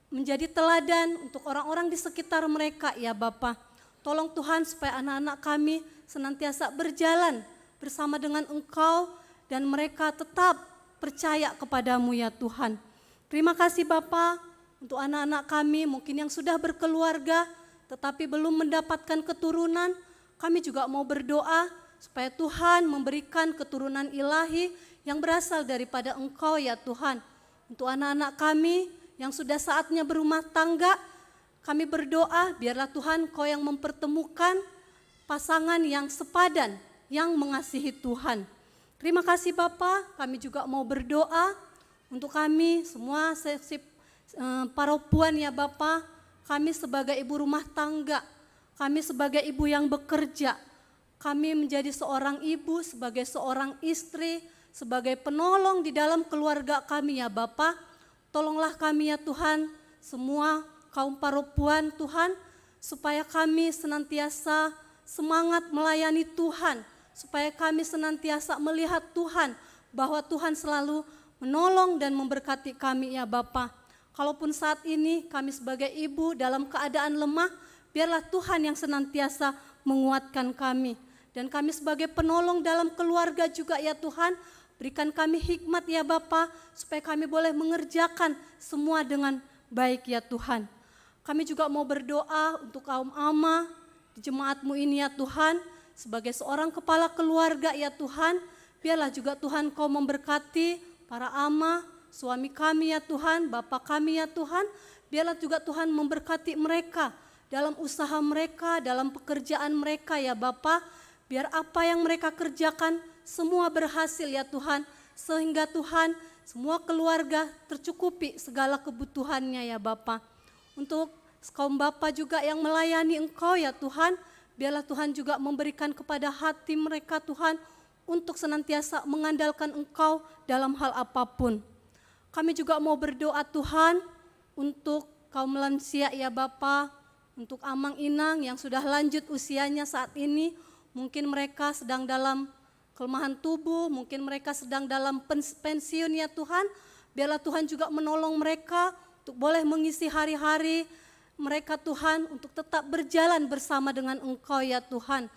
menjadi teladan untuk orang-orang di sekitar mereka ya Bapa. Tolong Tuhan supaya anak-anak kami senantiasa berjalan bersama dengan Engkau dan mereka tetap percaya kepadamu ya Tuhan. Terima kasih Bapa untuk anak-anak kami mungkin yang sudah berkeluarga tetapi belum mendapatkan keturunan. Kami juga mau berdoa supaya Tuhan memberikan keturunan ilahi yang berasal daripada Engkau ya Tuhan. Untuk anak-anak kami yang sudah saatnya berumah tangga, kami berdoa biarlah Tuhan Kau yang mempertemukan pasangan yang sepadan, yang mengasihi Tuhan. Terima kasih Bapa, kami juga mau berdoa untuk kami semua paropuan ya Bapa, kami sebagai ibu rumah tangga, kami sebagai ibu yang bekerja, kami menjadi seorang ibu, sebagai seorang istri, sebagai penolong di dalam keluarga kami ya Bapa. Tolonglah kami ya Tuhan, semua kaum paropuan Tuhan, supaya kami senantiasa semangat melayani Tuhan, supaya kami senantiasa melihat Tuhan, bahwa Tuhan selalu menolong dan memberkati kami ya Bapa. Kalaupun saat ini kami sebagai ibu dalam keadaan lemah, biarlah Tuhan yang senantiasa menguatkan kami. Dan kami sebagai penolong dalam keluarga juga ya Tuhan, berikan kami hikmat ya Bapa, supaya kami boleh mengerjakan semua dengan baik ya Tuhan. Kami juga mau berdoa untuk kaum ama di jemaat-Mu ini ya Tuhan, sebagai seorang kepala keluarga ya Tuhan, biarlah juga Tuhan Kau memberkati para ama, suami kami ya Tuhan, Bapa kami ya Tuhan, biarlah juga Tuhan memberkati mereka dalam usaha mereka, dalam pekerjaan mereka ya Bapa, biar apa yang mereka kerjakan semua berhasil ya Tuhan, sehingga Tuhan semua keluarga tercukupi segala kebutuhannya ya Bapa. Untuk kaum Bapa juga yang melayani Engkau ya Tuhan, biarlah Tuhan juga memberikan kepada hati mereka Tuhan, untuk senantiasa mengandalkan Engkau dalam hal apapun. Kami juga mau berdoa Tuhan untuk kaum lansia ya Bapa, untuk Amang Inang yang sudah lanjut usianya saat ini, mungkin mereka sedang dalam kelemahan tubuh, mungkin mereka sedang dalam pensiun ya Tuhan, biarlah Tuhan juga menolong mereka untuk boleh mengisi hari-hari mereka Tuhan, untuk tetap berjalan bersama dengan Engkau ya Tuhan.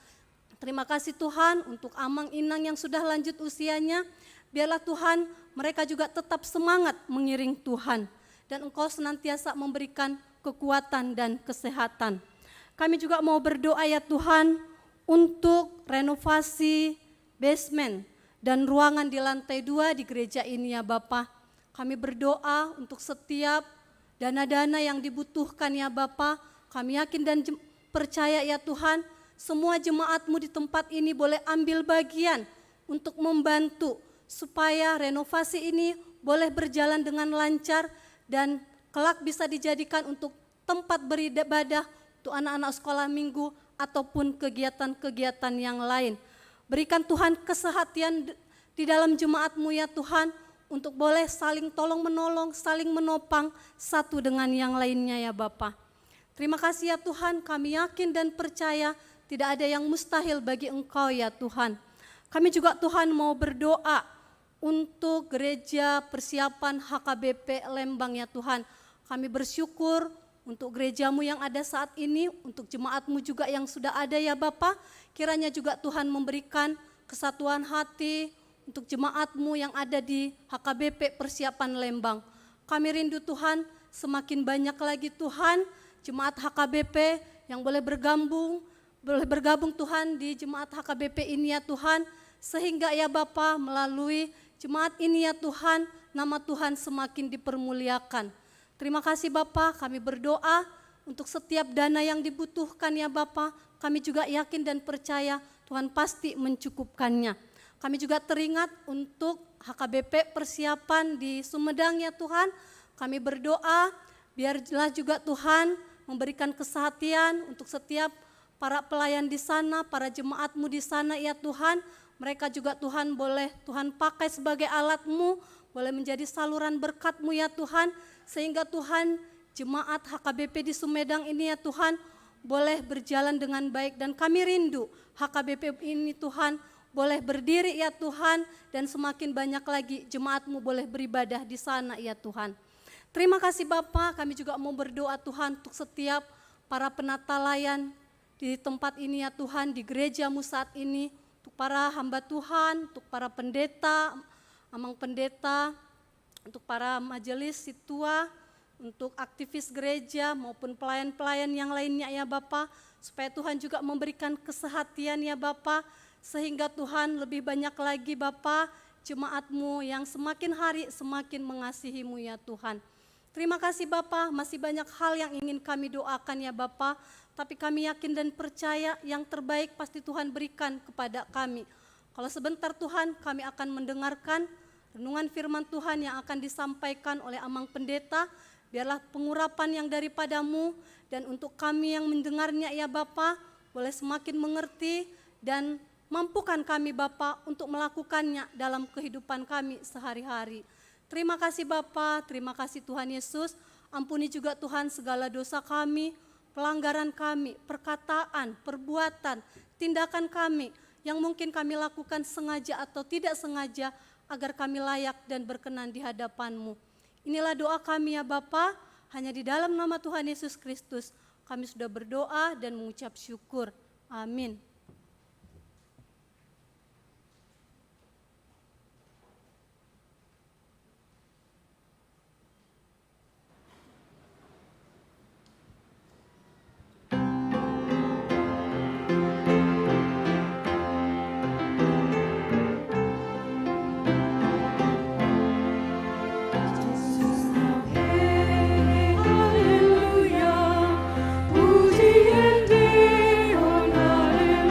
Terima kasih Tuhan untuk Amang Inang yang sudah lanjut usianya, biarlah Tuhan mereka juga tetap semangat mengiring Tuhan, dan Engkau senantiasa memberikan kekuatan dan kesehatan. Kami juga mau berdoa ya Tuhan untuk renovasi basement dan ruangan di lantai 2 di gereja ini ya Bapa. Kami berdoa untuk setiap dana-dana yang dibutuhkan ya Bapa. Kami yakin dan percaya ya Tuhan, semua jemaat-Mu di tempat ini boleh ambil bagian untuk membantu supaya renovasi ini boleh berjalan dengan lancar dan kelak bisa dijadikan untuk tempat beribadah untuk anak-anak sekolah minggu ataupun kegiatan-kegiatan yang lain. Berikan Tuhan kesehatan di dalam jemaat-Mu ya Tuhan, untuk boleh saling tolong menolong, saling menopang satu dengan yang lainnya ya Bapa. Terima kasih ya Tuhan, kami yakin dan percaya tidak ada yang mustahil bagi Engkau ya Tuhan. Kami juga Tuhan mau berdoa untuk gereja persiapan HKBP Lembang ya Tuhan. Kami bersyukur untuk gereja-Mu yang ada saat ini, untuk jemaat-Mu juga yang sudah ada ya Bapa. Kiranya juga Tuhan memberikan kesatuan hati untuk jemaat-Mu yang ada di HKBP persiapan Lembang. Kami rindu Tuhan, semakin banyak lagi Tuhan jemaat HKBP yang boleh bergabung Tuhan di jemaat HKBP ini ya Tuhan. Sehingga ya Bapa, melalui jemaat ini ya Tuhan, nama Tuhan semakin dipermuliakan. Terima kasih Bapa, kami berdoa untuk setiap dana yang dibutuhkan ya Bapa. Kami juga yakin dan percaya Tuhan pasti mencukupkannya. Kami juga teringat untuk HKBP persiapan di Sumedang ya Tuhan. Kami berdoa biarlah juga Tuhan memberikan kesehatan untuk setiap para pelayan di sana, para jemaat-Mu di sana ya Tuhan. Mereka juga Tuhan boleh Tuhan pakai sebagai alat-Mu, boleh menjadi saluran berkat-Mu ya Tuhan. Sehingga Tuhan jemaat HKBP di Sumedang ini ya Tuhan boleh berjalan dengan baik. Dan kami rindu HKBP ini Tuhan boleh berdiri ya Tuhan, dan semakin banyak lagi jemaat-Mu boleh beribadah di sana ya Tuhan. Terima kasih Bapa, kami juga mau berdoa Tuhan untuk setiap para penata layan di tempat ini ya Tuhan, di gereja-Mu saat ini, untuk para hamba Tuhan, untuk para pendeta, amang pendeta, untuk para majelis situa, untuk aktivis gereja maupun pelayan-pelayan yang lainnya ya Bapa, supaya Tuhan juga memberikan kesehatan ya Bapa, sehingga Tuhan lebih banyak lagi Bapa jemaat-Mu yang semakin hari semakin mengasihi-Mu ya Tuhan. Terima kasih Bapa, masih banyak hal yang ingin kami doakan ya Bapa, tapi kami yakin dan percaya yang terbaik pasti Tuhan berikan kepada kami. Kalau sebentar Tuhan kami akan mendengarkan renungan firman Tuhan yang akan disampaikan oleh Amang Pendeta, biarlah pengurapan yang daripada-Mu, dan untuk kami yang mendengarnya ya Bapa, boleh semakin mengerti dan mampukan kami Bapa untuk melakukannya dalam kehidupan kami sehari-hari. Terima kasih Bapa, terima kasih Tuhan Yesus, ampuni juga Tuhan segala dosa kami, pelanggaran kami, perkataan, perbuatan, tindakan kami yang mungkin kami lakukan sengaja atau tidak sengaja, agar kami layak dan berkenan di hadapan-Mu. Inilah doa kami ya Bapa, hanya di dalam nama Tuhan Yesus Kristus kami sudah berdoa dan mengucap syukur. Amin. Haleluya, pujian Dia, haleluya.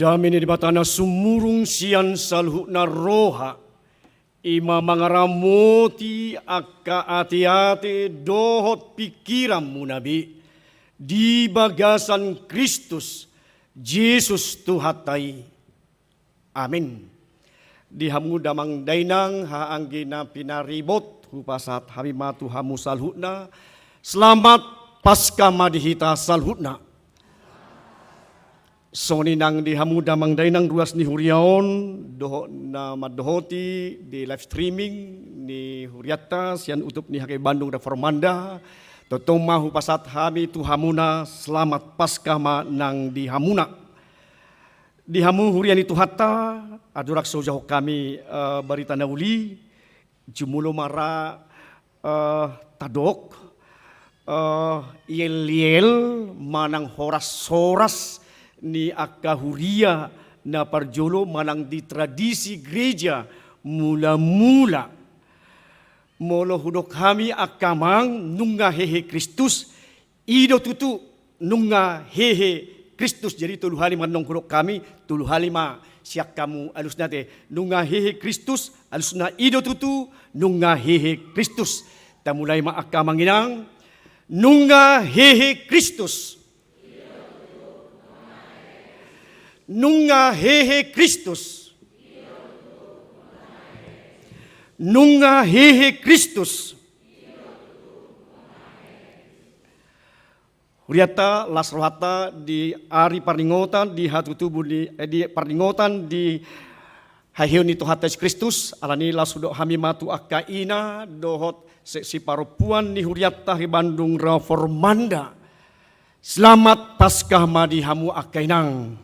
Damini di batana sumurung sian salhuna roha. Ima mangaramoti akka ati-ati dohot pikiranmu nabi. Di bagasan Kristus, Yesus Tuhatai. Amin. Dihamu damang dainang haanggina pinaribot hupasat habimatu hamu salhutna. Selamat Paskah madihita salhutna. Soni nang dihamu damang dainang ruas ni huriaon doho na madohoti di live streaming ni huriata sian utup ni hake Bandung Reformanda. Totoma hupasat hami tuhamuna selamat Paskah ma nang dihamuna. Dihamu hurian itu hatta adurak sojauh kami barita nauli jumulo mara tadok iel manang horas ni akka huria na parjolo manang di tradisi gereja mula-mula. Molo hudok kami akamang nunga hehe Kristus ido tutu nunga hehe Kristus. Jadi tulu halima nong hudok kami tulu halima siak kamu alus nate nunga hehe Kristus alusna ido tutu nunga hehe Kristus. Tamulai ma akamang inang nunga hehe Kristus. Nunga hehe Kristus. Nunga hehe Kristus. Huriata lasrohata di ari parningotan di hatu tubuh di parningotan di hahiun itu hatas Kristus alani lasudok hami matu akaina dohot seksi parupuan ni huriata hi Bandung Reformanda. Selamat Paskah madihamu akainang.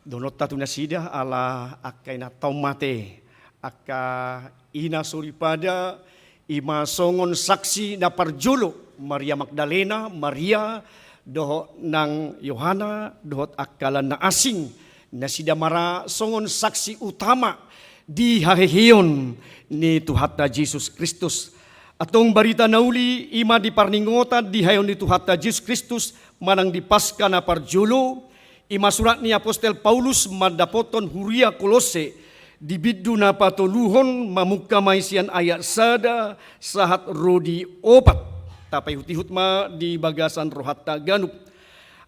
Donot tatu nasida ala akaina taumate. Aka ina suripada ima songon saksi na parjolo Maria Magdalena, Maria doho nang Yohana dohot akalan na asing na sidamara songon saksi utama di hahehion ni Tuhata Yesus Kristus. Atong barita nauli ima di parningotan di hayon ni Tuhata Yesus Kristus manang di Paskah na parjolo ima surat ni Apostel Paulus madapoton huria Kolose di biddu na patoluhon mamuka maisian ayat sada sahat rodi opat tapay hutihut ma di bagasan rohatta ganup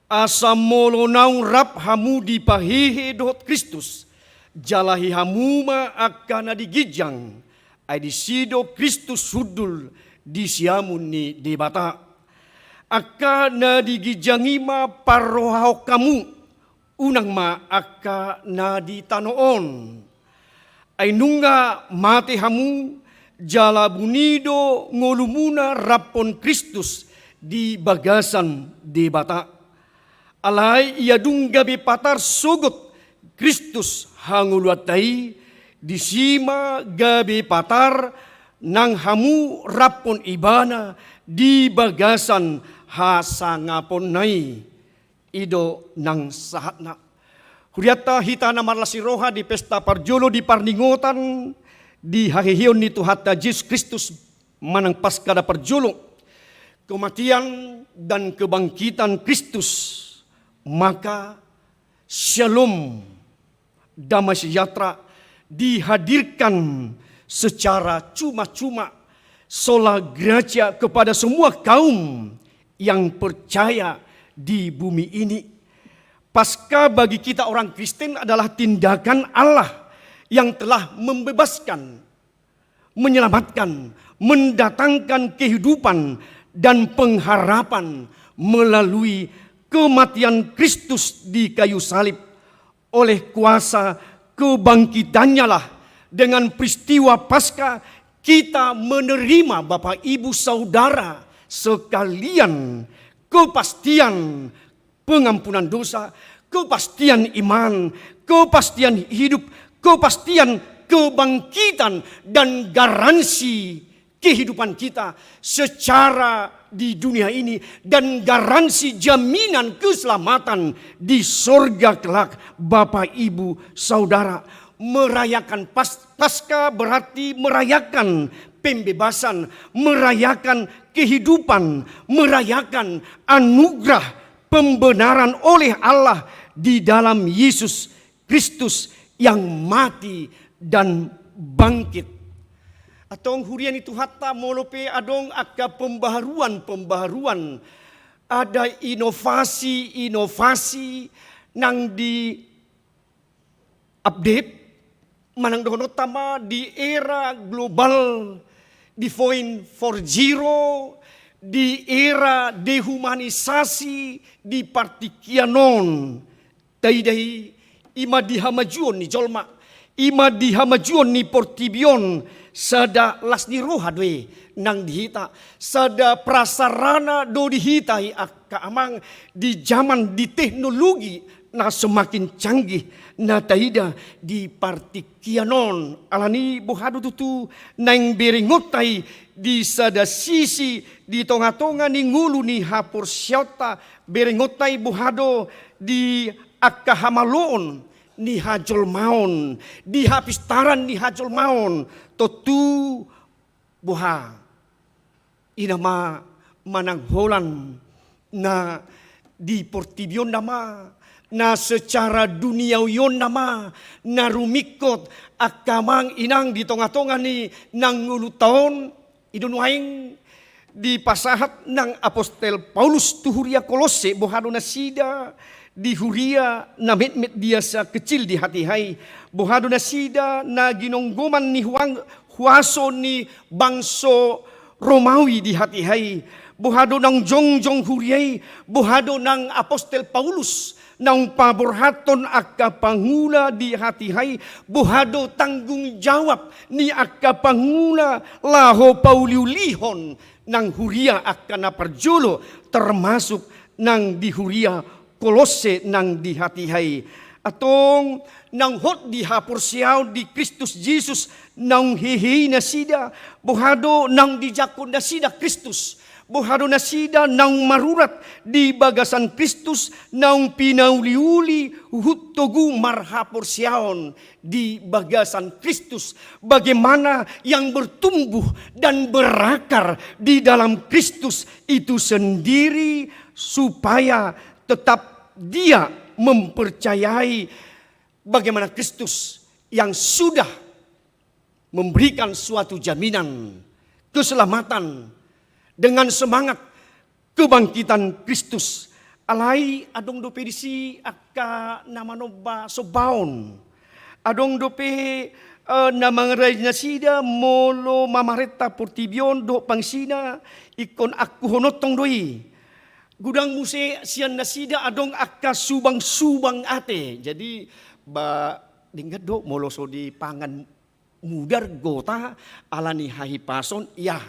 asam molo naung rap hamu di pahihe dohot Kristus jalahi hamuma akana di gijang ay di sido Kristus sudul di siamun ni debata akana di gijangima parohao kamu unang ma akana di tanoon ay nunga mate hamu jala bunido ngolumuna rapon Kristus di bagasan debata. Alay iadung gabi patar sugot Kristus hanguluatai di sima gabi patar nang hamu rapon ibana di bagasan hasangapon nai ido nang sahatna. Huriata hitana marlasi roha di pesta parjolo di parningotan di hahihion ni Tuhata Yesus Kristus manang Paskah parjolo kematian dan kebangkitan Kristus maka shalom damai sejahtera dihadirkan secara cuma-cuma sola gracia kepada semua kaum yang percaya di bumi ini. Paskah bagi kita orang Kristen adalah tindakan Allah yang telah membebaskan, menyelamatkan, mendatangkan kehidupan dan pengharapan melalui kematian Kristus di kayu salib. Oleh kuasa kebangkitannya lah dengan peristiwa Paskah kita menerima Bapak Ibu Saudara sekalian kepastian pengampunan dosa, kepastian iman, kepastian hidup, kepastian kebangkitan dan garansi kehidupan kita secara di dunia ini dan garansi jaminan keselamatan di sorga kelak. Bapak Ibu Saudara, merayakan Paskah berarti merayakan pembebasan, merayakan kehidupan, merayakan anugerah pembenaran oleh Allah di dalam Yesus Kristus yang mati dan bangkit. Atong hurian itu hatta molope adong akka pembaharuan. Ada inovasi nang di update manang dono tama di era global di 4.0, di era dehumanisasi, di partikianon. Dai ima dihamajuon ni jolma, ima dihamajuon ni portibion, sada las ni roha dwe nang dihita, sada prasarana do dihitai akka amang di zaman di teknologi na semakin canggih na taida di partikianon alani buhado tutu nang beringotai di sada sisi di tonga-tonga ni ngulu ni hapur syauta beringotai buhado di akka hamaloon ni hajol maon di hapistaran ni hajol maon totu buha inama manang holan na di portibion nama na secara duniawion nama na rumikot akamang inang di tonga-tonga ni nang ngulutaon idunwaing di pasahat ng Apostel Paulus tuhuria Kolose bohado na sida di huria na met dia sa kecil di hati-hai bohado na sida na ginonggoman ni huaso ni bangso Romawi di hati-hai bohado ng jongjong huriay bohado ng Apostel Paulus ng paborhaton akka pangula di hati-hai bohado tanggung jawab ni akka pangula laho pauliulihon ng huria akka naparjulo termasuk ng di huria Kolose ng di hati-hai atong nang hot di hapursiaw di Kristus Jesus nang hihi na sida bohado nang dijakon na sida Kristus bohado na sida nang marurat di bagasan Kristus nang pinauliuli hutogu marhapursiaon di bagasan Kristus bagaimana yang bertumbuh dan berakar di dalam Kristus itu sendiri supaya tetap dia mempercayai bagaimana Kristus yang sudah memberikan suatu jaminan keselamatan dengan semangat kebangkitan Kristus. Alai adong dope disi akka namanoba sobaon. Adong dope namangrayna sida molo mamareta portibion do pangsina ikon aku honotong doi. Gudang muse sian nasida adong akka subang-subang ate. Jadi ba dinggat do moloso di pangan mudar gota alani hahipason ya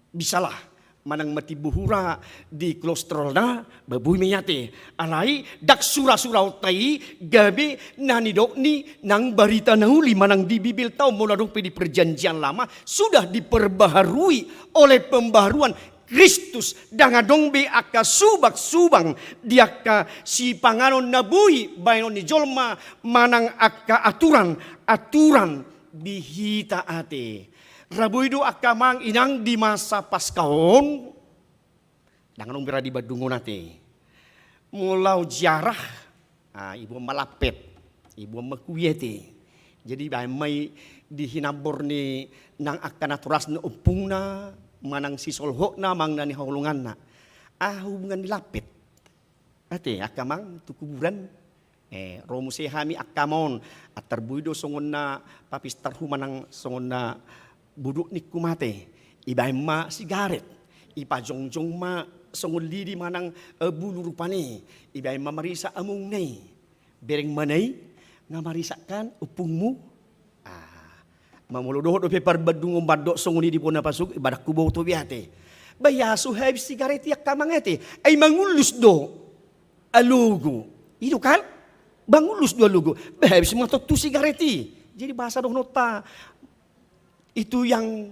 bisalah manang mati buhura di kolesterol na babuy meyate alai dak surau tai gabe nani dok ni nang barita nauli manang di bibil tau mula dong di perjanjian lama sudah diperbaharui oleh pembaharuan Kristus dangadong be akka subak-subang diaka si panganon nabui bayon ni jolma manang akka aturan dihita ate. Rabuido akka mang inang di masa paskahon danganong bera di badungon ate. Mulau jarah ibu malapet, ibu makuyete. Jadi may dihinabor ni nang akka naturas na upung na manang si solho na mang nani haulungan na hubungan dilapit ate akamang tukuburan romo sehami akamon at tarbuido songon na papistar humanang songon na buduk ni kumate ibay ma sigaret ipajongjong ma songon lidi manang bulu rupane ibay ma marisa among nay bereng manay nga marisakan upungmu mamuludoh do pepar badungong badok songuni di pona pasuk ibadak kubo to biate bayasu habis sigaret yak kamangete ay mangulus do alugo itu kan bangulus do alugo habis matot tu sigareti jadi bahasa doh nota itu yang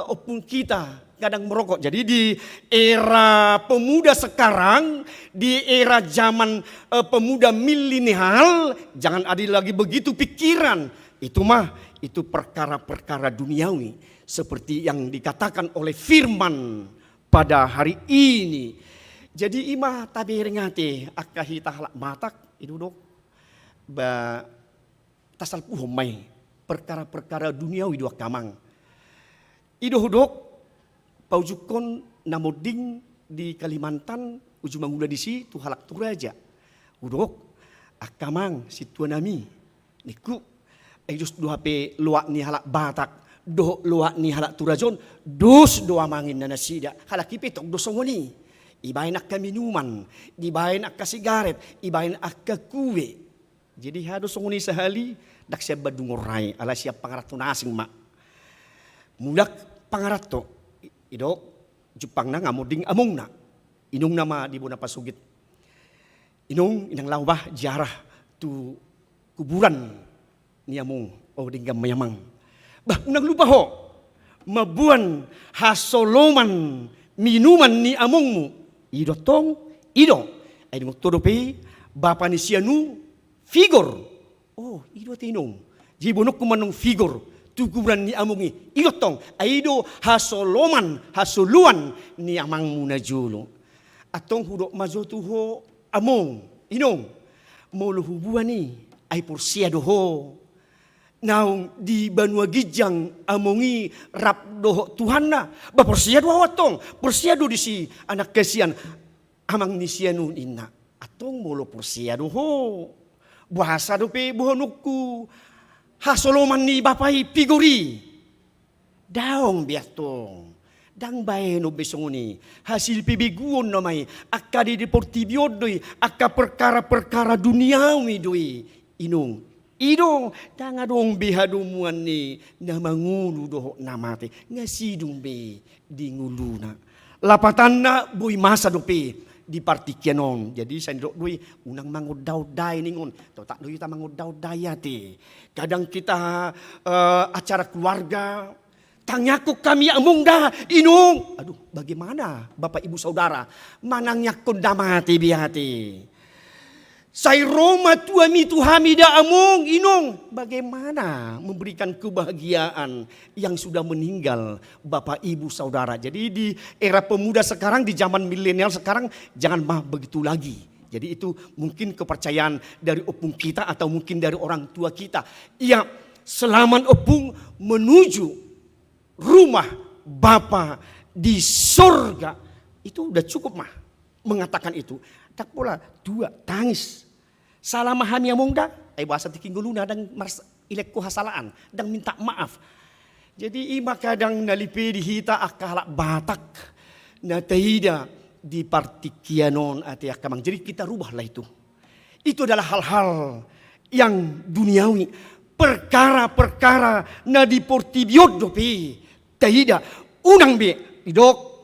opung kita kadang merokok jadi di era pemuda sekarang di era zaman pemuda milenial jangan ada lagi begitu pikiran itu perkara-perkara duniawi seperti yang dikatakan oleh firman pada hari ini Jadi ima tabi ringati akahita halak matak idudok ba tasal puhomai perkara-perkara duniawi dua kamang. Idudok paujukon namoding di Kalimantan ujung mangula di si tu halak turaja. Udok akamang si tuanami niku ejus dua pe luak ni halak batak do luak ni halak turajon dos doa mangin na nasida halak kipitok dosongoni ibain akka minuman ibain akka sigaret ibain akka kue jadi hado songoni sehali dak siap badungorai ala siap pangarat nasing mak mulak pangarat to idok Jepang na ngamuding among na inung nama di bona pasugit inung inang lawah jarah tu kuburan ni among o dinggam mayamang. Bah unang lupa ho mabuan hasoloman minuman ni amongmu. Ido tong ido ay mo todope bapa ni sianu figure. Oh ido tinong. Jibunok kumanong figure tu kuburan ni amongi. Ido tong ay ido hasoloman hasuluan ni amangmu na julo. Atong hudok mazotu ho among inong molo hubuan ni ay porsiado ho. Naung di Banua Gijang amongi rap doho Tuhan na baporsiado awatong porsiado di si anak kasian amang ni sianu inna atong molo porsiado ho bahasa do pe buhonuku hasoloman ni bapai pigori daong biatong dang bae no besongoni hasil pibiguon namai akka di deportibiod doi akka perkara-perkara duniawi doi inung Idong tangadong bihadumuan ni na mangulu doho namate ngasidong be di nguluna. Lapatan na boy masa dope di partikianon. Jadi saya dok doi unang mangudaw day ningon. Tahu tak doi ta mangudaw dayate. Kadang kita acara keluarga tangyako kami among da inong. Aduh bagaimana Bapak Ibu Saudara manangyakon damate bihate. Say Roma tuami tuhamida among inong. Bagaimana memberikan kebahagiaan yang sudah meninggal Bapak Ibu Saudara. Jadi di era pemuda sekarang, di zaman milenial sekarang jangan begitu lagi. Jadi itu mungkin kepercayaan dari opung kita atau mungkin dari orang tua kita. Yang selamat opung menuju rumah Bapa di sorga. Itu udah cukup mah mengatakan itu. Tak pula dua tangis. Salah mahami among da, ay bahasa tikingguluna dan ilekku hasalaan, dan minta maaf. Jadi ima kadang nalipi dihita akalak batak na taida di partikianon ati akamang. Jadi kita rubahlah itu. Itu adalah hal-hal yang duniawi, perkara-perkara na di portibiod dopi taida unang be idok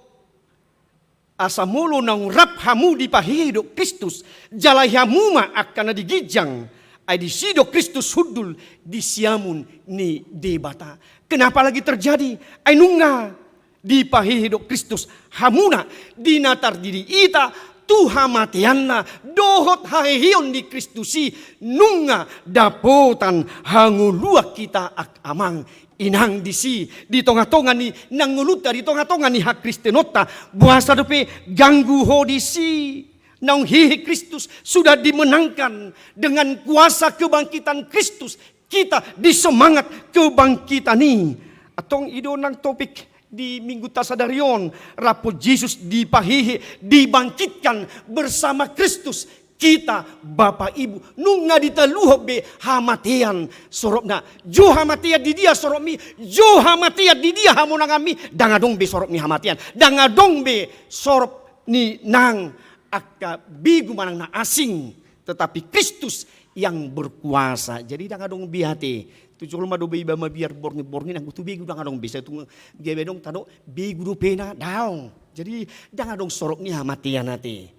asamulo nang rap hamu di pahido Kristus jalai hamuma akan digijang ay di sido Kristus hudul di siamun ni debata. Kenapa lagi terjadi? Ay nunga di pahido Kristus hamuna di natar diri ita tuhamatianna dohot hahiyon di Kristusi nunga dapotan hanguluak kita ak amang inang disi di tonga-tonga ni nanguluta di tonga-tonga ni hak Kristenota buasa dope ganggu hodisi naung hihi Kristus sudah dimenangkan dengan kuasa kebangkitan Kristus kita disemangat kebangkitan ni atong ido nang topik di minggu tasadarion rapot Yesus dipahihi dibangkitkan bersama Kristus kita Bapak Ibu nunga ditaluh be hamatian sorokna jo hamatian di dia sorok mi jo hamatian di dia hamonangami dangadong be sorok mi hamatian dangadong be sorok ni nang akka bigu manang na asing tetapi Kristus yang berkuasa jadi dangadong bihate tujuh lima dobe iba biar borni nang butuh bigu dangadong bisa tu gebedong tado bigu do pena daong jadi dangadong sorok ni hamatian ate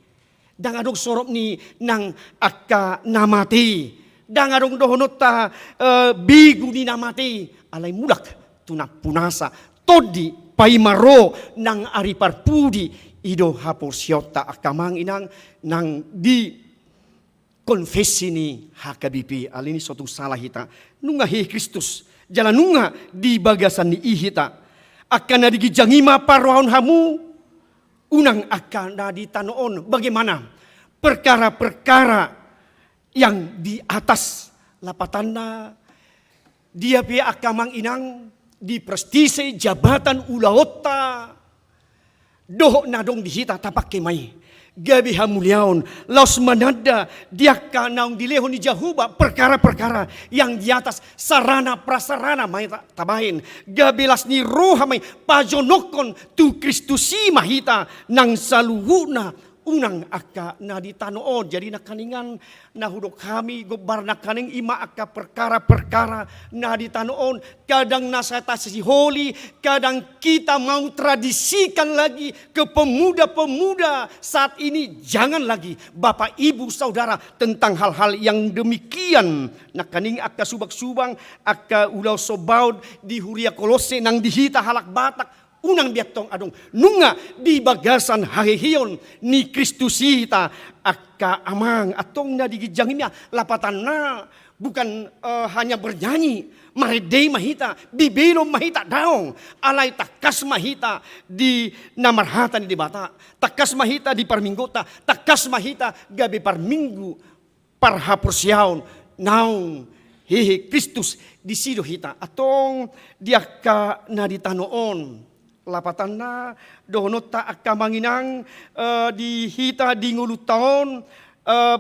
dangadong sorok ni nang akka namati dangadong dohonot ta bigu ni namati alay mulak tunak punasa todi paimaro nang ariparpudi ido haporsiota akamang inang nang di konfesi ni hakabipi alini suatu salah hita nunga hi Kristus jalan nunga di bagasan ni ihita akan digijangima parohon hamu unang akan na di tanoon bagaimana perkara-perkara yang di atas lapatan na dia pia akamang inang di prestise jabatan ulaota doh nadong dihita tapak kemai gabi hamuliaon laos manada dia kanang dilehon ni Jahuba perkara-perkara yang di atas sarana prasarana may tabahin gabilas ni roha may pajonokon tu Kristusi mahita nang saluhuna unang aka na ditanoon jadi nakaningan nahudok kami gobar nakaning ima aka perkara-perkara na ditanoon kadang nasata si holy kadang kita mau tradisikan lagi ke pemuda-pemuda saat ini jangan lagi Bapak Ibu Saudara tentang hal-hal yang demikian nakaning aka subak-subang aka ulau sobaud di Huria Kolose nang dihita halak batak unang biatong adong nunga di bagasan hahihiyon ni Kristus hita akka amang atong na digijangimnya lapatan na bukan hanya bernyanyi maridei mahita bibilo mahita daong alay takas mahita di namarhatan di bata takas mahita di parminggota takas mahita gabi parminggu parhapursiaon naong hihi Kristus di sido hita atong diaka na ditanoon lapatan na dohonot ta akamanginang di hita di ngulutaon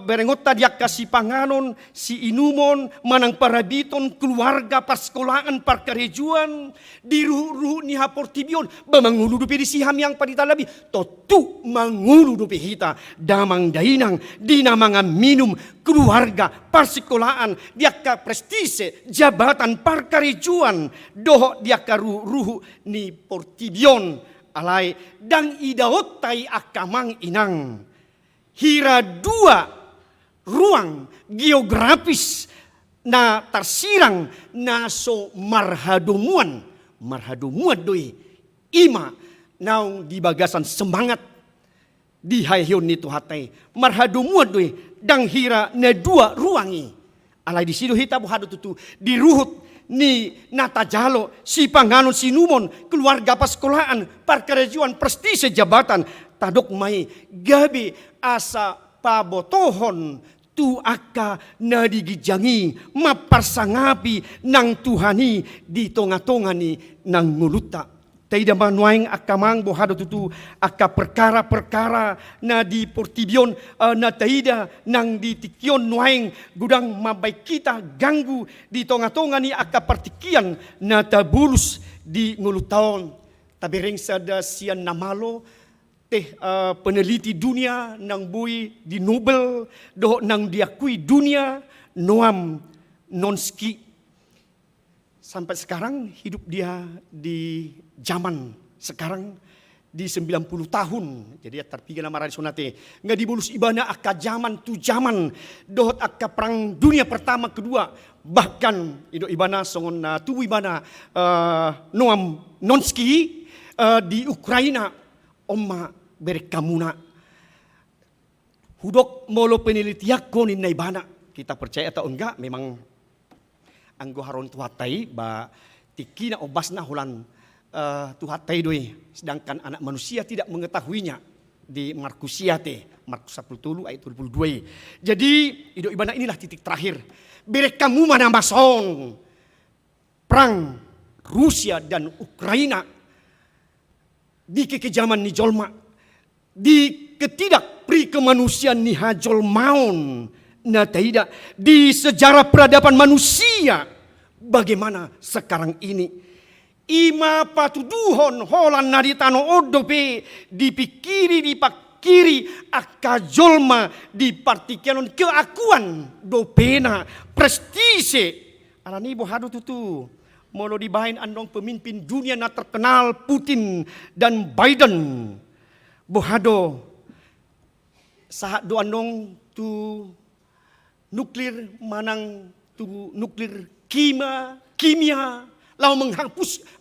berengot ta diak kasi panganon si inumon manang parabiton keluarga paskolaan parkarejuan di ruhu ni haportibion bamanguludupi di siham yang paditalabi totu manguludupi hita damang dainang di namanga minum keluarga paskolaan diak ka prestise jabatan parkarejuan doho diak ka ruhu ni portibion alay dang idaotai akamang inang hira dua ruang geografis na tarsirang na so marhadumuan doi ima naung di bagasan semangat di hayhyon nito hatay marhadumuan doi dang hira na dua ruangi alay di sido hita buhado tutu di ruhut ni natajalo si panganon sinumon keluarga paskolaan parkarejuan prestise jabatan tadok may gabi asa pabotohon tu aka na digijangi maparsangapi nang Tuhani di tonga-tongani nang nguluta. Taida manuaing akamang bohado tutu aka perkara-perkara na di portibion na taida nang di tikyon nuaing gudang mabay kita ganggu di tonga-tongani aka partikian na tabulus di ngulutaon. Tabireng sada siyan namalo peneliti dunia nang bui di Nobel doh nang diakui dunia Noam Chomsky sampai sekarang hidup dia di zaman sekarang di 90 tahun jadi terpiga nama radisonate nggak dibulus ibana aka zaman tu zaman doh aka perang dunia pertama kedua bahkan ido ibana songon tu ibana Noam Chomsky di Ukraina omma berkamuna hudok molo penelitiak konin naibana kita percaya atau enggak memang anggo haron tuhatai ba tikina obasna hulan tuhatai doi sedangkan anak manusia tidak mengetahuinya di Markusiate Markus 10 ayat 22 jadi ido ibana inilah titik terakhir berekamu mana mason perang Rusia dan Ukraina di kekejaman ni jolma di ketidak pri kemanusiaan ni hajol maun na tidak di sejarah peradaban manusia bagaimana sekarang ini ima patuduhon holan naritano odope dipikiri dipakiri akajolma dipartikelon keakuan dopena prestise alani bohado tutu molo dibahin andong pemimpin dunia na terkenal Putin dan Biden bohado saat do andong tu nuklir manang tu nuklir kimia lau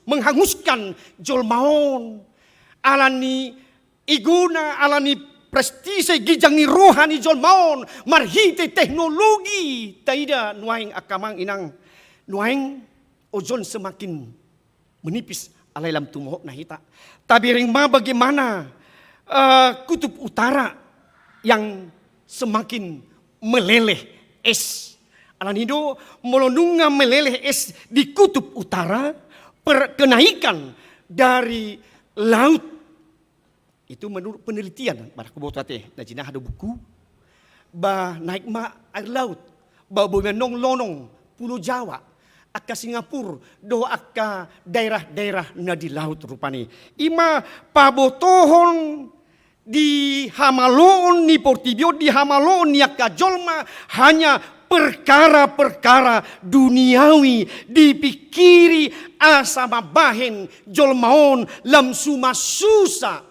menghanguskan jolmaon alani iguna alani prestise gijangi rohani jolmaon marhite teknologi taida nuaing akamang inang nuaing ozon semakin menipis alailam tumohok nahita tabiring ma bagaimana kutub utara yang semakin meleleh es. Alanido melonunga meleleh es di kutub utara, kenaikan dari laut. Itu menurut penelitian pada kebotate. Nah, Cina ada buku naik air laut. Bomenong lonong Pulau Jawa, aka Singapura, do aka daerah-daerah na di laut rupani. Ima pabotohon di Hamaloon ni Portibio, di Hamaloon ni aka jolma hanya perkara-perkara duniawi dipikiri asa mabahen jolmaon lam suma susah.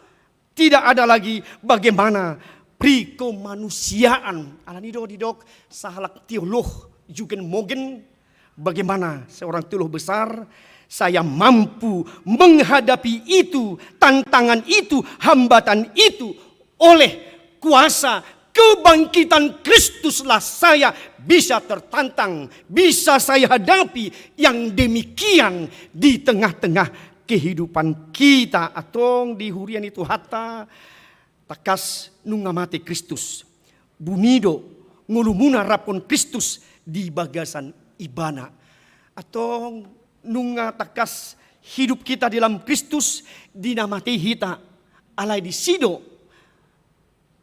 Tidak ada lagi bagaimana prikemanusiaan. Alanido didok sahalak teolog juga mogen bagaimana seorang teolog besar saya mampu menghadapi itu, tantangan itu, hambatan itu oleh kuasa kebangkitan Kristuslah saya bisa tertantang, bisa saya hadapi yang demikian di tengah-tengah kehidupan kita. Atong di hurian itu hatta takas nungamati Kristus bunido ngulumuna rapon Kristus di bagasan ibana. Atong nunga takas hidup kita dalam Kristus dinamati hita alai di sido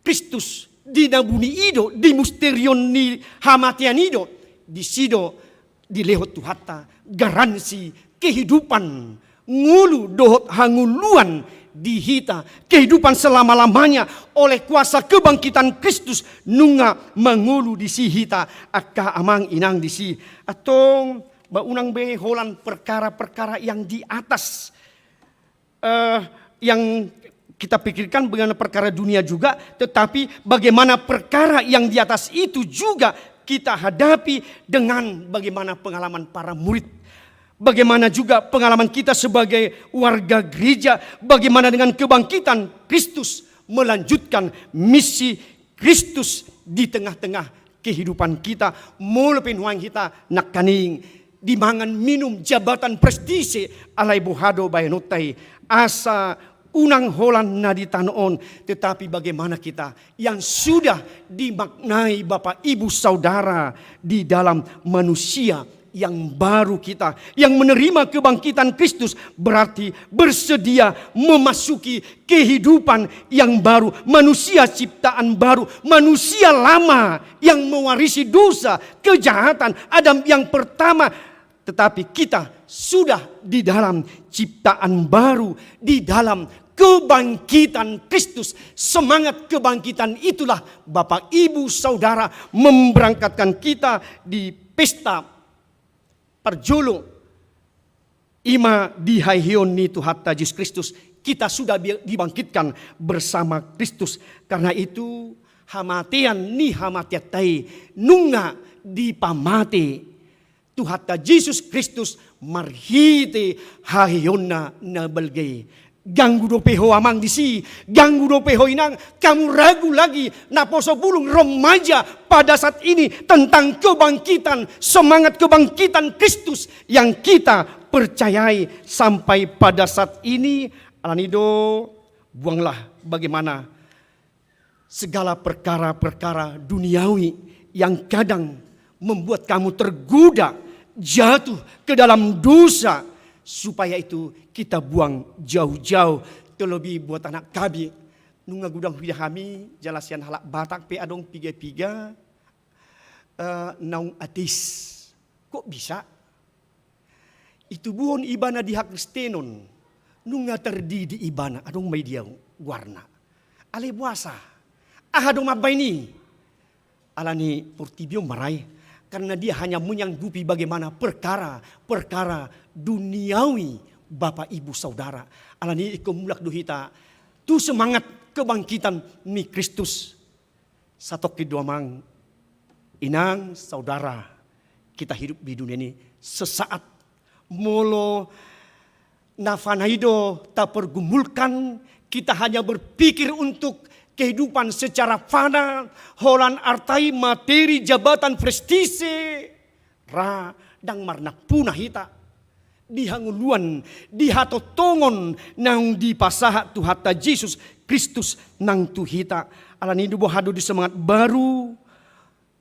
Kristus dinabuni ido di musterion ni hamatian ido di sido di lehot tuhata garansi kehidupan ngulu dohot hanguluan dihita kehidupan selama-lamanya oleh kuasa kebangkitan Kristus nunga mengulu di si hita aka amang inang di si atong baunang be holan perkara-perkara yang di atas yang kita pikirkan bagaimana perkara dunia juga, tetapi bagaimana perkara yang di atas itu juga kita hadapi dengan bagaimana pengalaman para murid. Bagaimana juga pengalaman kita sebagai warga gereja, bagaimana dengan kebangkitan Kristus melanjutkan misi Kristus di tengah-tengah kehidupan kita. Mulepin huang kita nak kaning dimangan minum jabatan prestise alai bohado bayanotai asa unang holan na ditanoon, tetapi bagaimana kita yang sudah dimaknai Bapak Ibu Saudara di dalam manusia yang baru kita, yang menerima kebangkitan Kristus berarti bersedia memasuki kehidupan yang baru, manusia ciptaan baru, manusia lama yang mewarisi dosa, kejahatan Adam yang pertama, tetapi kita sudah di dalam ciptaan baru, di dalam kebangkitan Kristus. Semangat kebangkitan itulah Bapak Ibu Saudara memberangkatkan kita di pesta Parjolo ima di haihion ni Tuhatta Yesus Kristus. Kita sudah dibangkitkan bersama Kristus. Karena itu hamatian ni hamatiatai nunga dipamate Tuhatta Yesus Kristus marhite haihionna na belgei. Ganggu do peho amang disi, ganggu do peho inang, kamu ragu lagi naposo bulung remaja pada saat ini tentang kebangkitan, semangat kebangkitan Kristus yang kita percayai sampai pada saat ini. Alanido, buanglah bagaimana segala perkara-perkara duniawi yang kadang membuat kamu tergoda jatuh ke dalam dosa. Supaya itu kita buang jauh-jauh. Terlebih buat anak kami. Nunga gudang huida kami. Jalasian halak batak pe adong piga-piga. Naung atis. Kok bisa? Itu buon ibana di hak Kristenon. Nunga terdi di ibana. Adong may diyaw warna. Ale buasa. Adong mabay ni. Alani Portibio maray. Karena dia hanya menyanggupi bagaimana perkara-perkara duniawi Bapak Ibu Saudara. Alani ikumulak duhita. Tu semangat kebangkitan ni Kristus. Satok kedua mang. Inang saudara. Kita hidup di dunia ini sesaat. Molo nafanaido tak pergumulkan. Kita hanya berpikir untuk kehidupan secara fana, holan artai materi jabatan prestise, ra dang marna punah hita, dihanguluan, dihatotongon nang di pasaha Tuhatta Yesus Kristus nang tuhita. Ala nidu bohado di semangat baru.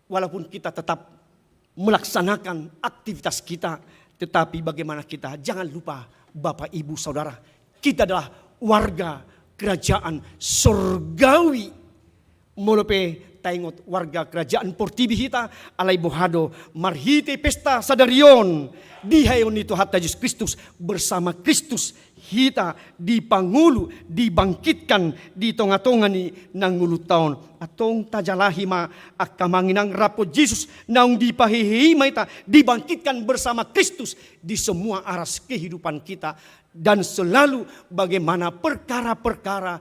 Walaupun kita tetap melaksanakan aktivitas kita. Tetapi bagaimana kita, jangan lupa Bapak Ibu Saudara. Kita adalah warga kerajaan surgawi. Molope taingot warga kerajaan Portibi hita alai bohado marhite pesta sadarion dihayon itu hatta Yesus Kristus bersama Kristus hita dipangulu dibangkitkan di tonga-tonga ni nangulu taon atong tajalahima akamanginang rapo Yesus naung dipahihima ita dibangkitkan bersama Kristus di semua aras kehidupan kita dan selalu bagaimana perkara-perkara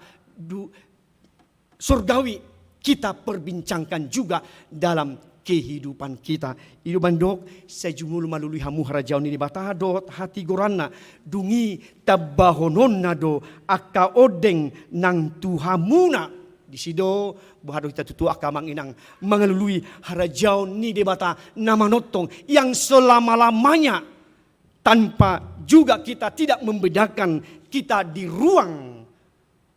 surgawi kita perbincangkan juga dalam kehidupan kita. Idu bandok, saya jumulu malului hamu harajau ni batadot hati goranna dungi tabahononna do aka odeng nang tuhamuna. Di sido bahado kita tutu aka manginang mengelului harajau ni debata nama notong yang selama-lamanya tanpa juga kita tidak membedakan kita di ruang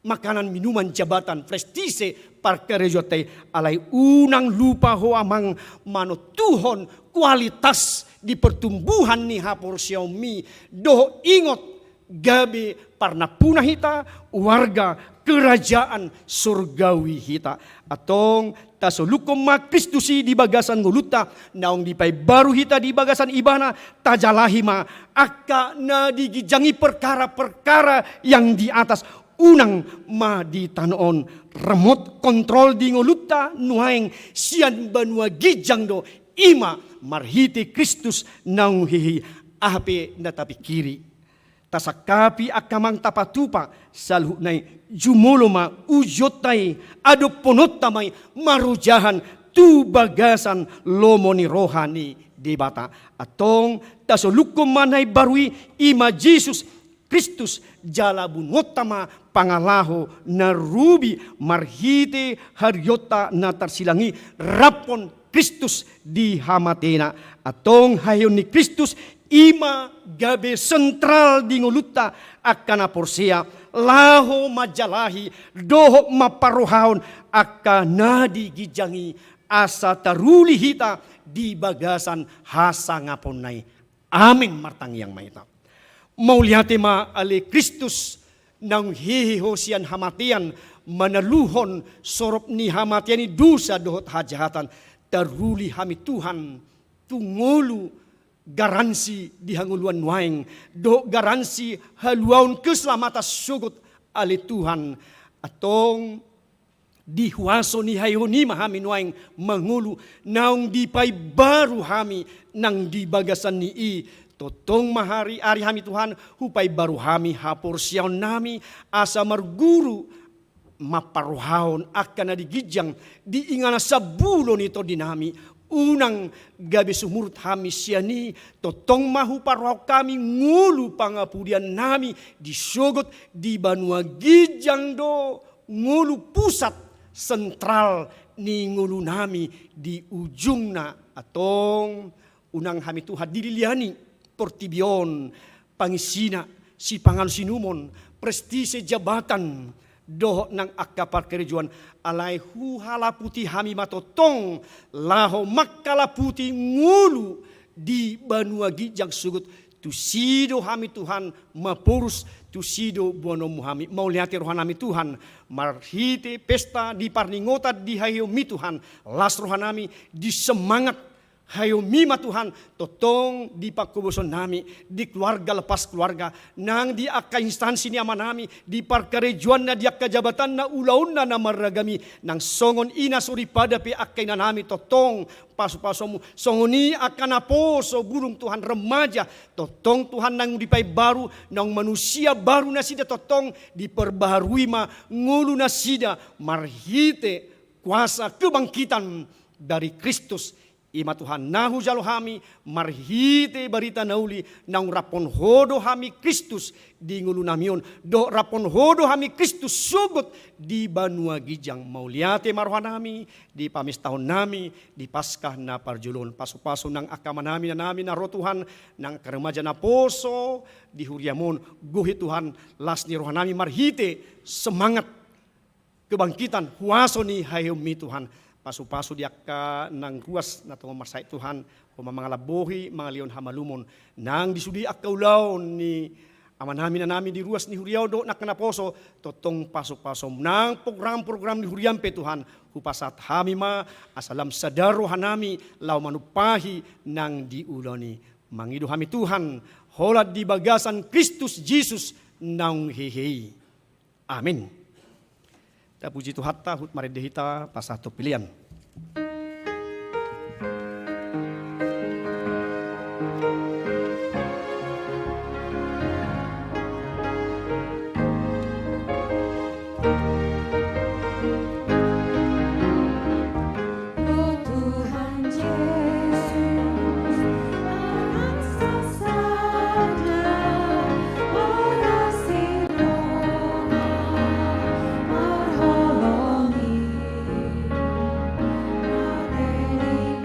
makanan, minuman, jabatan, prestise, parkerejote, alai unang lupa ho amang mano Tuhon kualitas di pertumbuhan ni hapor Xiaomi doh ingot gabe parna punah hita warga kerajaan surgawi hita atong tasolukom ma Kristusi di bagasan guluta naong dipai baru hita di bagasan ibana tajalahima akka na digijangi perkara-perkara yang di atas unang ma di tanoon remote control di ngoluta nuaeng sian banua gijang do ima marhiti Kristus naung hihi ahape na tapi kiri tasakapi akamang tapatupa salhu nai jumuloma ujotai ado ponotamay marujahan tu bagasan lomoni rohani debata atong tasolukom manay barui ima Jesus Kristus jala bunotama pangalaho na rubi marhite haryota na tarsilangi rapon Kristus di hamatena atong hayon ni Kristus ima gabe sentral di nguluta akana porsia laho majalahi doho maparuhaon akana di gijangi asa taruli hita di bagasan hasa ngaponay amin martang yang maita mauliate ma ale Kristus nang hihiho sian hamatian manaluhon sorop ni hamatian ni dosa dohot hajahatan taruli hami Tuhan tungulu garansi di hanguluan waeng do garansi haluaun keselamatan sugut ale Tuhan atong dihuaso ni hayoni mahami waeng mangulu naung dipai baru hami nang dibagasan ni i totong mahari ari hami Tuhan hupai baru hami hapor siaon nami asa marguru maparuhaon akan digijang diingana sabulon ito dinami unang gabi sumurut hami siani totong mahu paruhaw kami ngulu pangapudian nami disugot di banua gijang do ngulu pusat sentral ni ngulu nami di ujungna atong unang hami Tuhan dililiani Portibion, pangisina, si pangal sinumon, prestise jabatan, doh nang akapar kerejuan, alai huhala putih hami matotong, laho makala putih ngulu di banua gijang sugut, tusido hami Tuhan mapurus, tusido buonomu hami, mau lihat rohanami Tuhan, marhite pesta di parningota di hayomi Tuhan, las rohanami di semangat, hayo mima Tuhan, totong di pakubuson nami, di keluarga lepas keluarga, nang di akka instansi ni amanami, di parkarejuan na di akka jabatan na ulaun na maragami, nang songon ina suri pada pi akka inanami, totong pasu-pasumu, songoni akan aposo burung Tuhan remaja, totong Tuhan nang dipay baru, nang manusia baru na sida totong, diperbaharui ma ngulu na sida, marhite kuasa kebangkitan dari Kristus, ima Tuhan nahu jalo hami marhite barita nauli nang rapon hodo hami Kristus di ngulu namion do rapon hodo hami Kristus sugut di banua gijang mauliate maruhan nami di pamis tahun nami di paskah na parjulun pasu-pasu nang akama nami na roh Tuhan nang keremaja na poso di huriamon guhi Tuhan las ni rohan nami marhite semangat kebangkitan huaso ni hayumi Tuhan. Pasu-pasu diak ka nang ruas na tungo marsay Tuhan, o mga labohi, mga leon hamalumon, nang disudi ak kaulaw ni aman namin na namin di ruas ni Huriao do nakanaposo, totong paso-paso nang program-program ni Huriampe Tuhan, hupasat hamima, asalam sadaro hanami, law manupahi nang diulo ni mangido hami Tuhan, holad di bagasan Kristus Jesus nang hehe. Amin. Puji Tuhan, hut maridehita pasatu pilihan. Oh Tuhan Yesus, anak sesada, ora sirona marholongi, madeni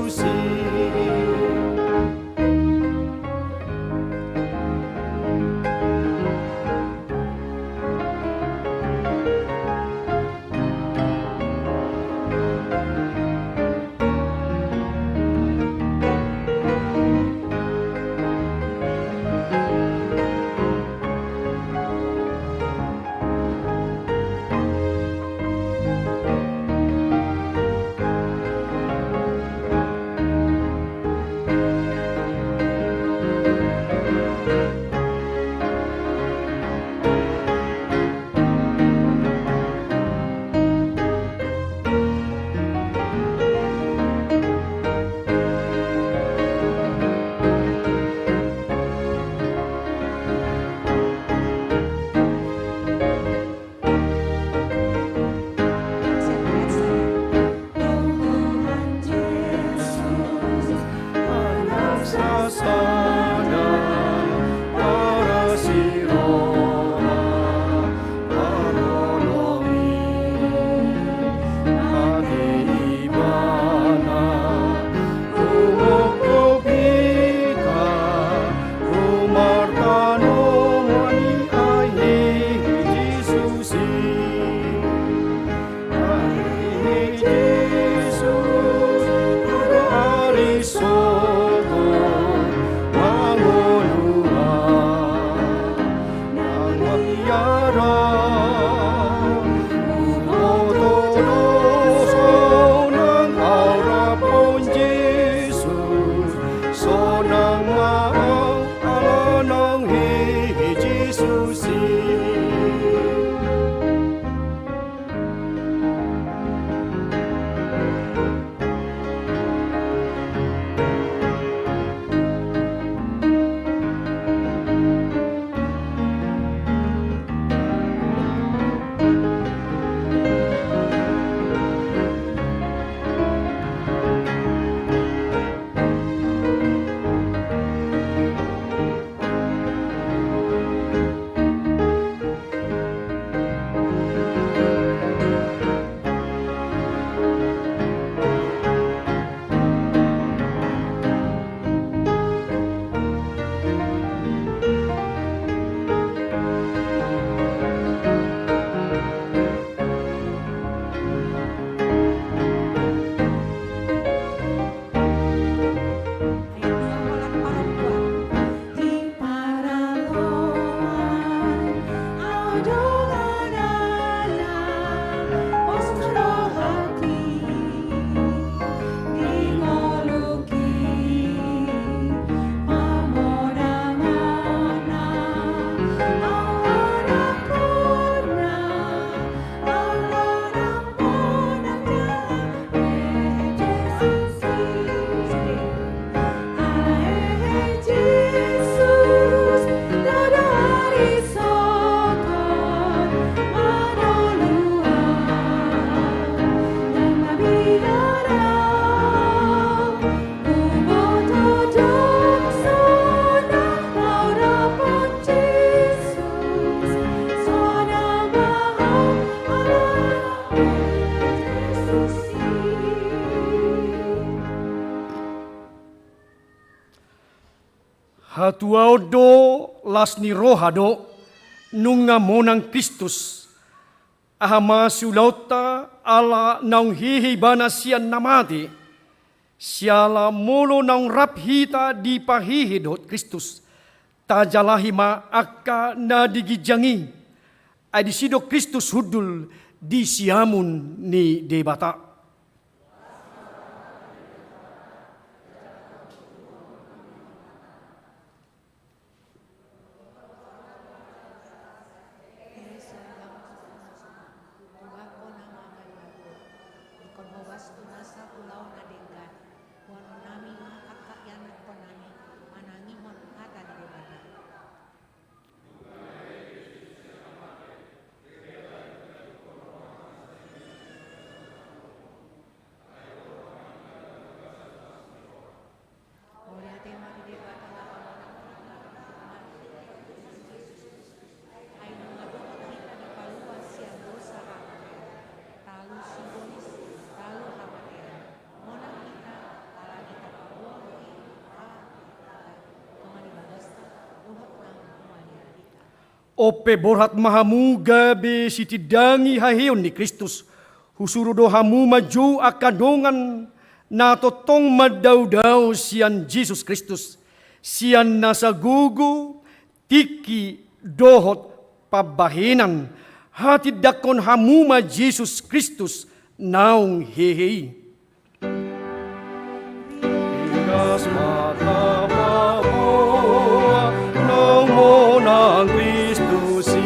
Yesus. Hatuaudo lasni rohado nunga monang Kristus. Ahama sulauta ala naung hihi bana sian namati. Siala molo naung raphita di pahihidot Kristus. Tajalahima akka na digijangi. Adisido Kristus hudul di siamun ni debata. Ope borhat mahamu gabe sitidangi haheon ni Kristus. Husurudo hamu maju akadongan na totong madau-dau sian Jesus Kristus. Sian nasa gugu tiki dohot pabahenan. Hati dakon hamu ma Jesus Kristus naung hehe. Ingas mata bawa nang Kristusi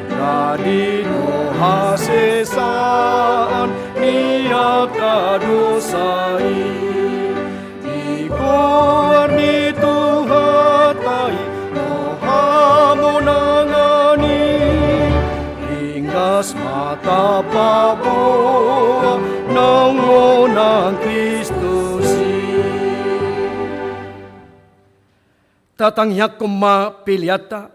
radino hasesaan niya kadosai ikuan ni Tuhatay mohamo nangani ingas mata pabawa nang Kristusi. Tatangyak kuma piliata,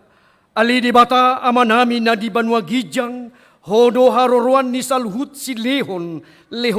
ali di bata amanami na di banwa gijang, hodo haroruan ni salhut si lehon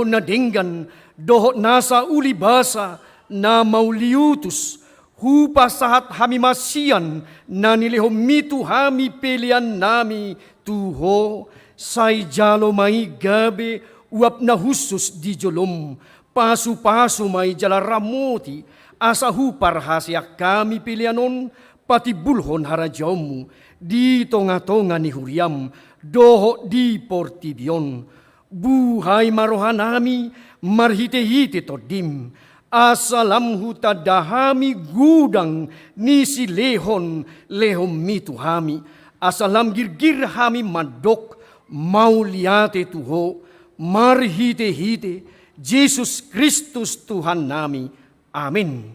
na denggan, dohot nasa ulibasa na mauliutus, hupa sahat hami masian na nilehom mitu hami pilian nami tuho, say jalo may gabe uap na husus di jolom, pasu-pasu may jala ramoti, asa hupar hasyak kami pilianon pati bulhon harajamu di tonga-tonga ni huriam doho di portibion buhay marohanami marhite-hite todim asalam hutadahami gudang ni si lehon mituhami asalam girgir hami madok mauliate tuho marhite-hite Jesus Kristus Tuhan nami. Amin.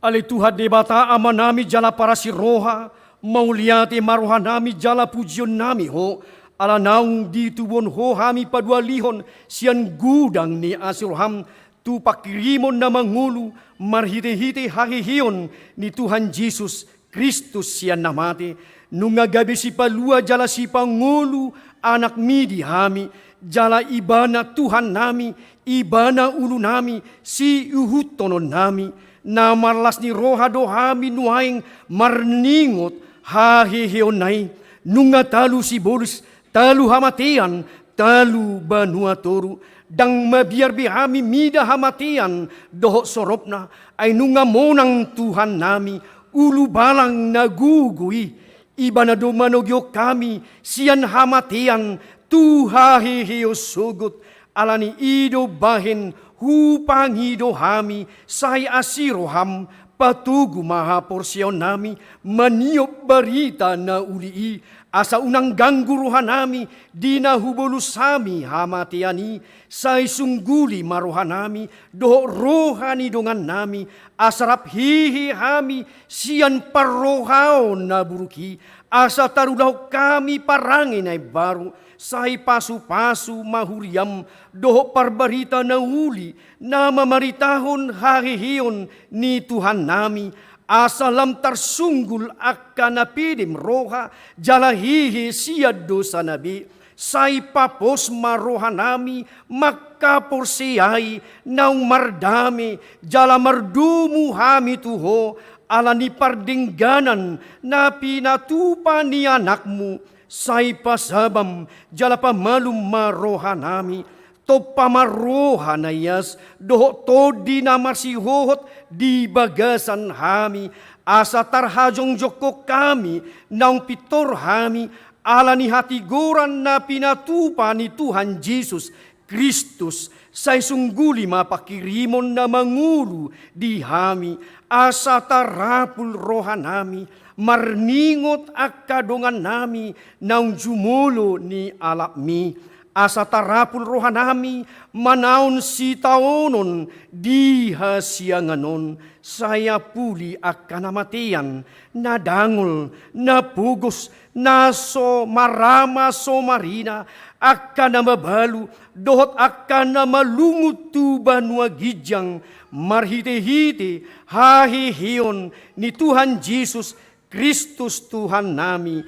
Ali Tuhan debata amanami jala para si roha, mauliate marohanami jala pujion nami ho, ala naung di tubon ho hami padua lihon, sian gudang ni asiroham, tu pakirimon na mangulu, marhite-hite hahihion ni Tuhan Jesus Kristus sian namate, nunga gabi si palua jala si pangulu, anak midi hami, jala ibana Tuhan nami, ibana ulu nami, si uhutonon nami, na marlas ni roha dohami nuhaing marningot hahihionay nunga talu si bolis talu hamatian talu banua toru dang mabiar bihami mida hamatian doho soropna ay nunga monang Tuhan nami ulu balang nagugui ibana do manogyo kami sian hamatian tu hahihio sugut alani ido bahin hupang hido hami, say asiroham, patugu maha porsyon nami, maniop barita na ulii, asa unang gangguruhan nami, di na hubolus hami hamatiani, say sungguli maruhan nami, do rohani dongan nami, asarap hihi hami, siyan parrohaon na buruki, asa tarudaw kami parangin ay baru, say pasu-pasu mahuriam doho parbarita na uli na mamaritahon hahihiyon ni Tuhan nami asalam tarsunggul akka napidim roha jalahihi siyad dosa nabi say papos maroha nami makkaporsiyay naung mardami jala mardumu hami tuho ala ni pardingganan na pinatupa ni anakmu say pasabam jala pamalum maroha nami to pamaroha na yas doho to di na masihohot di bagasan hami asa tarhajong joko kami naung pitor hami ala ni hatiguran na pinatupa ni Tuhan Jesus Kristus say sungguli mapakirimon na mangulu di hami asa tarapul roha nami marningot akadongan nami naung jumulo ni alakmi asa tarapul rohanami manaon si taonon di hasianganon saya puli akan namatian nadangol napugos naso marama so marina akan namabalu dohot akan namalungut tu banua gijang marhite-hite hahihion ni Tuhan Yesus Kristus Tuhan nami.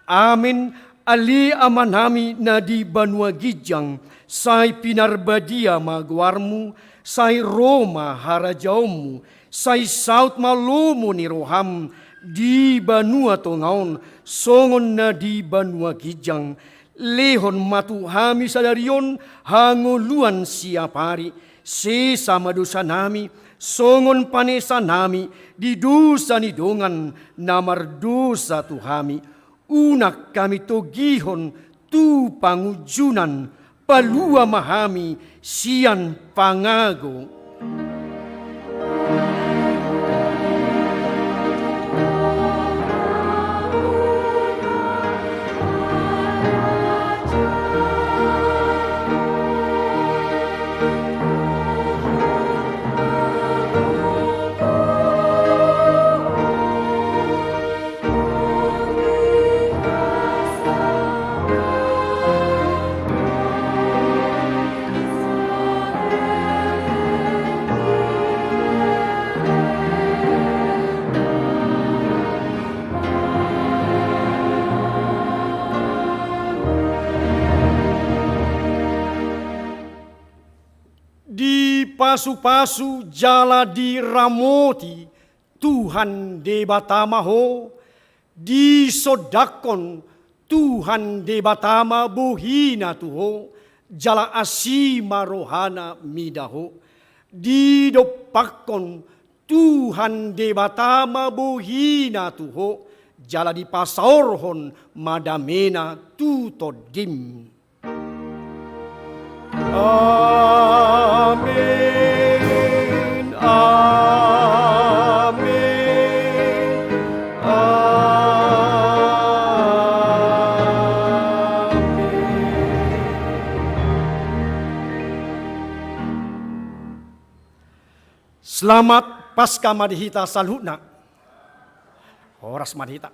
Amin. Ali amanami na di banua gijang, say pinarbadia magwarmu, say Roma harajaumu, say saut malumo ni roham, di banua tongaon, songon na di banua gijang, lehon matuhami sadarion, hanguluan siapari, sesama dosa nami, songon panesa nami, di dosa ni dongan, namar dosa tuhami, unak kami togihon tu pangujunan palua mahami sian pangago. Pasu-pasu jala di ramoti Tuhan de batamaho di sodakon Tuhan de batama buhina tuho jala asima rohana midaho di dopakon Tuhan de batama buhina tuho jala di pasaorhon madamena tutodim. Amin, amin, amin. Selamat Paskah Madhita Salhutna. Horas Madhita.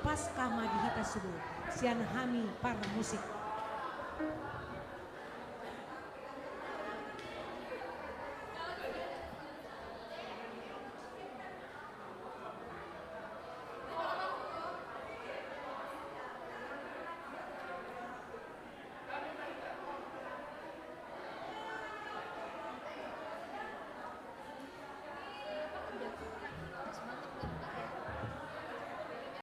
Paskah Madhita Subuh, sian hami para musik.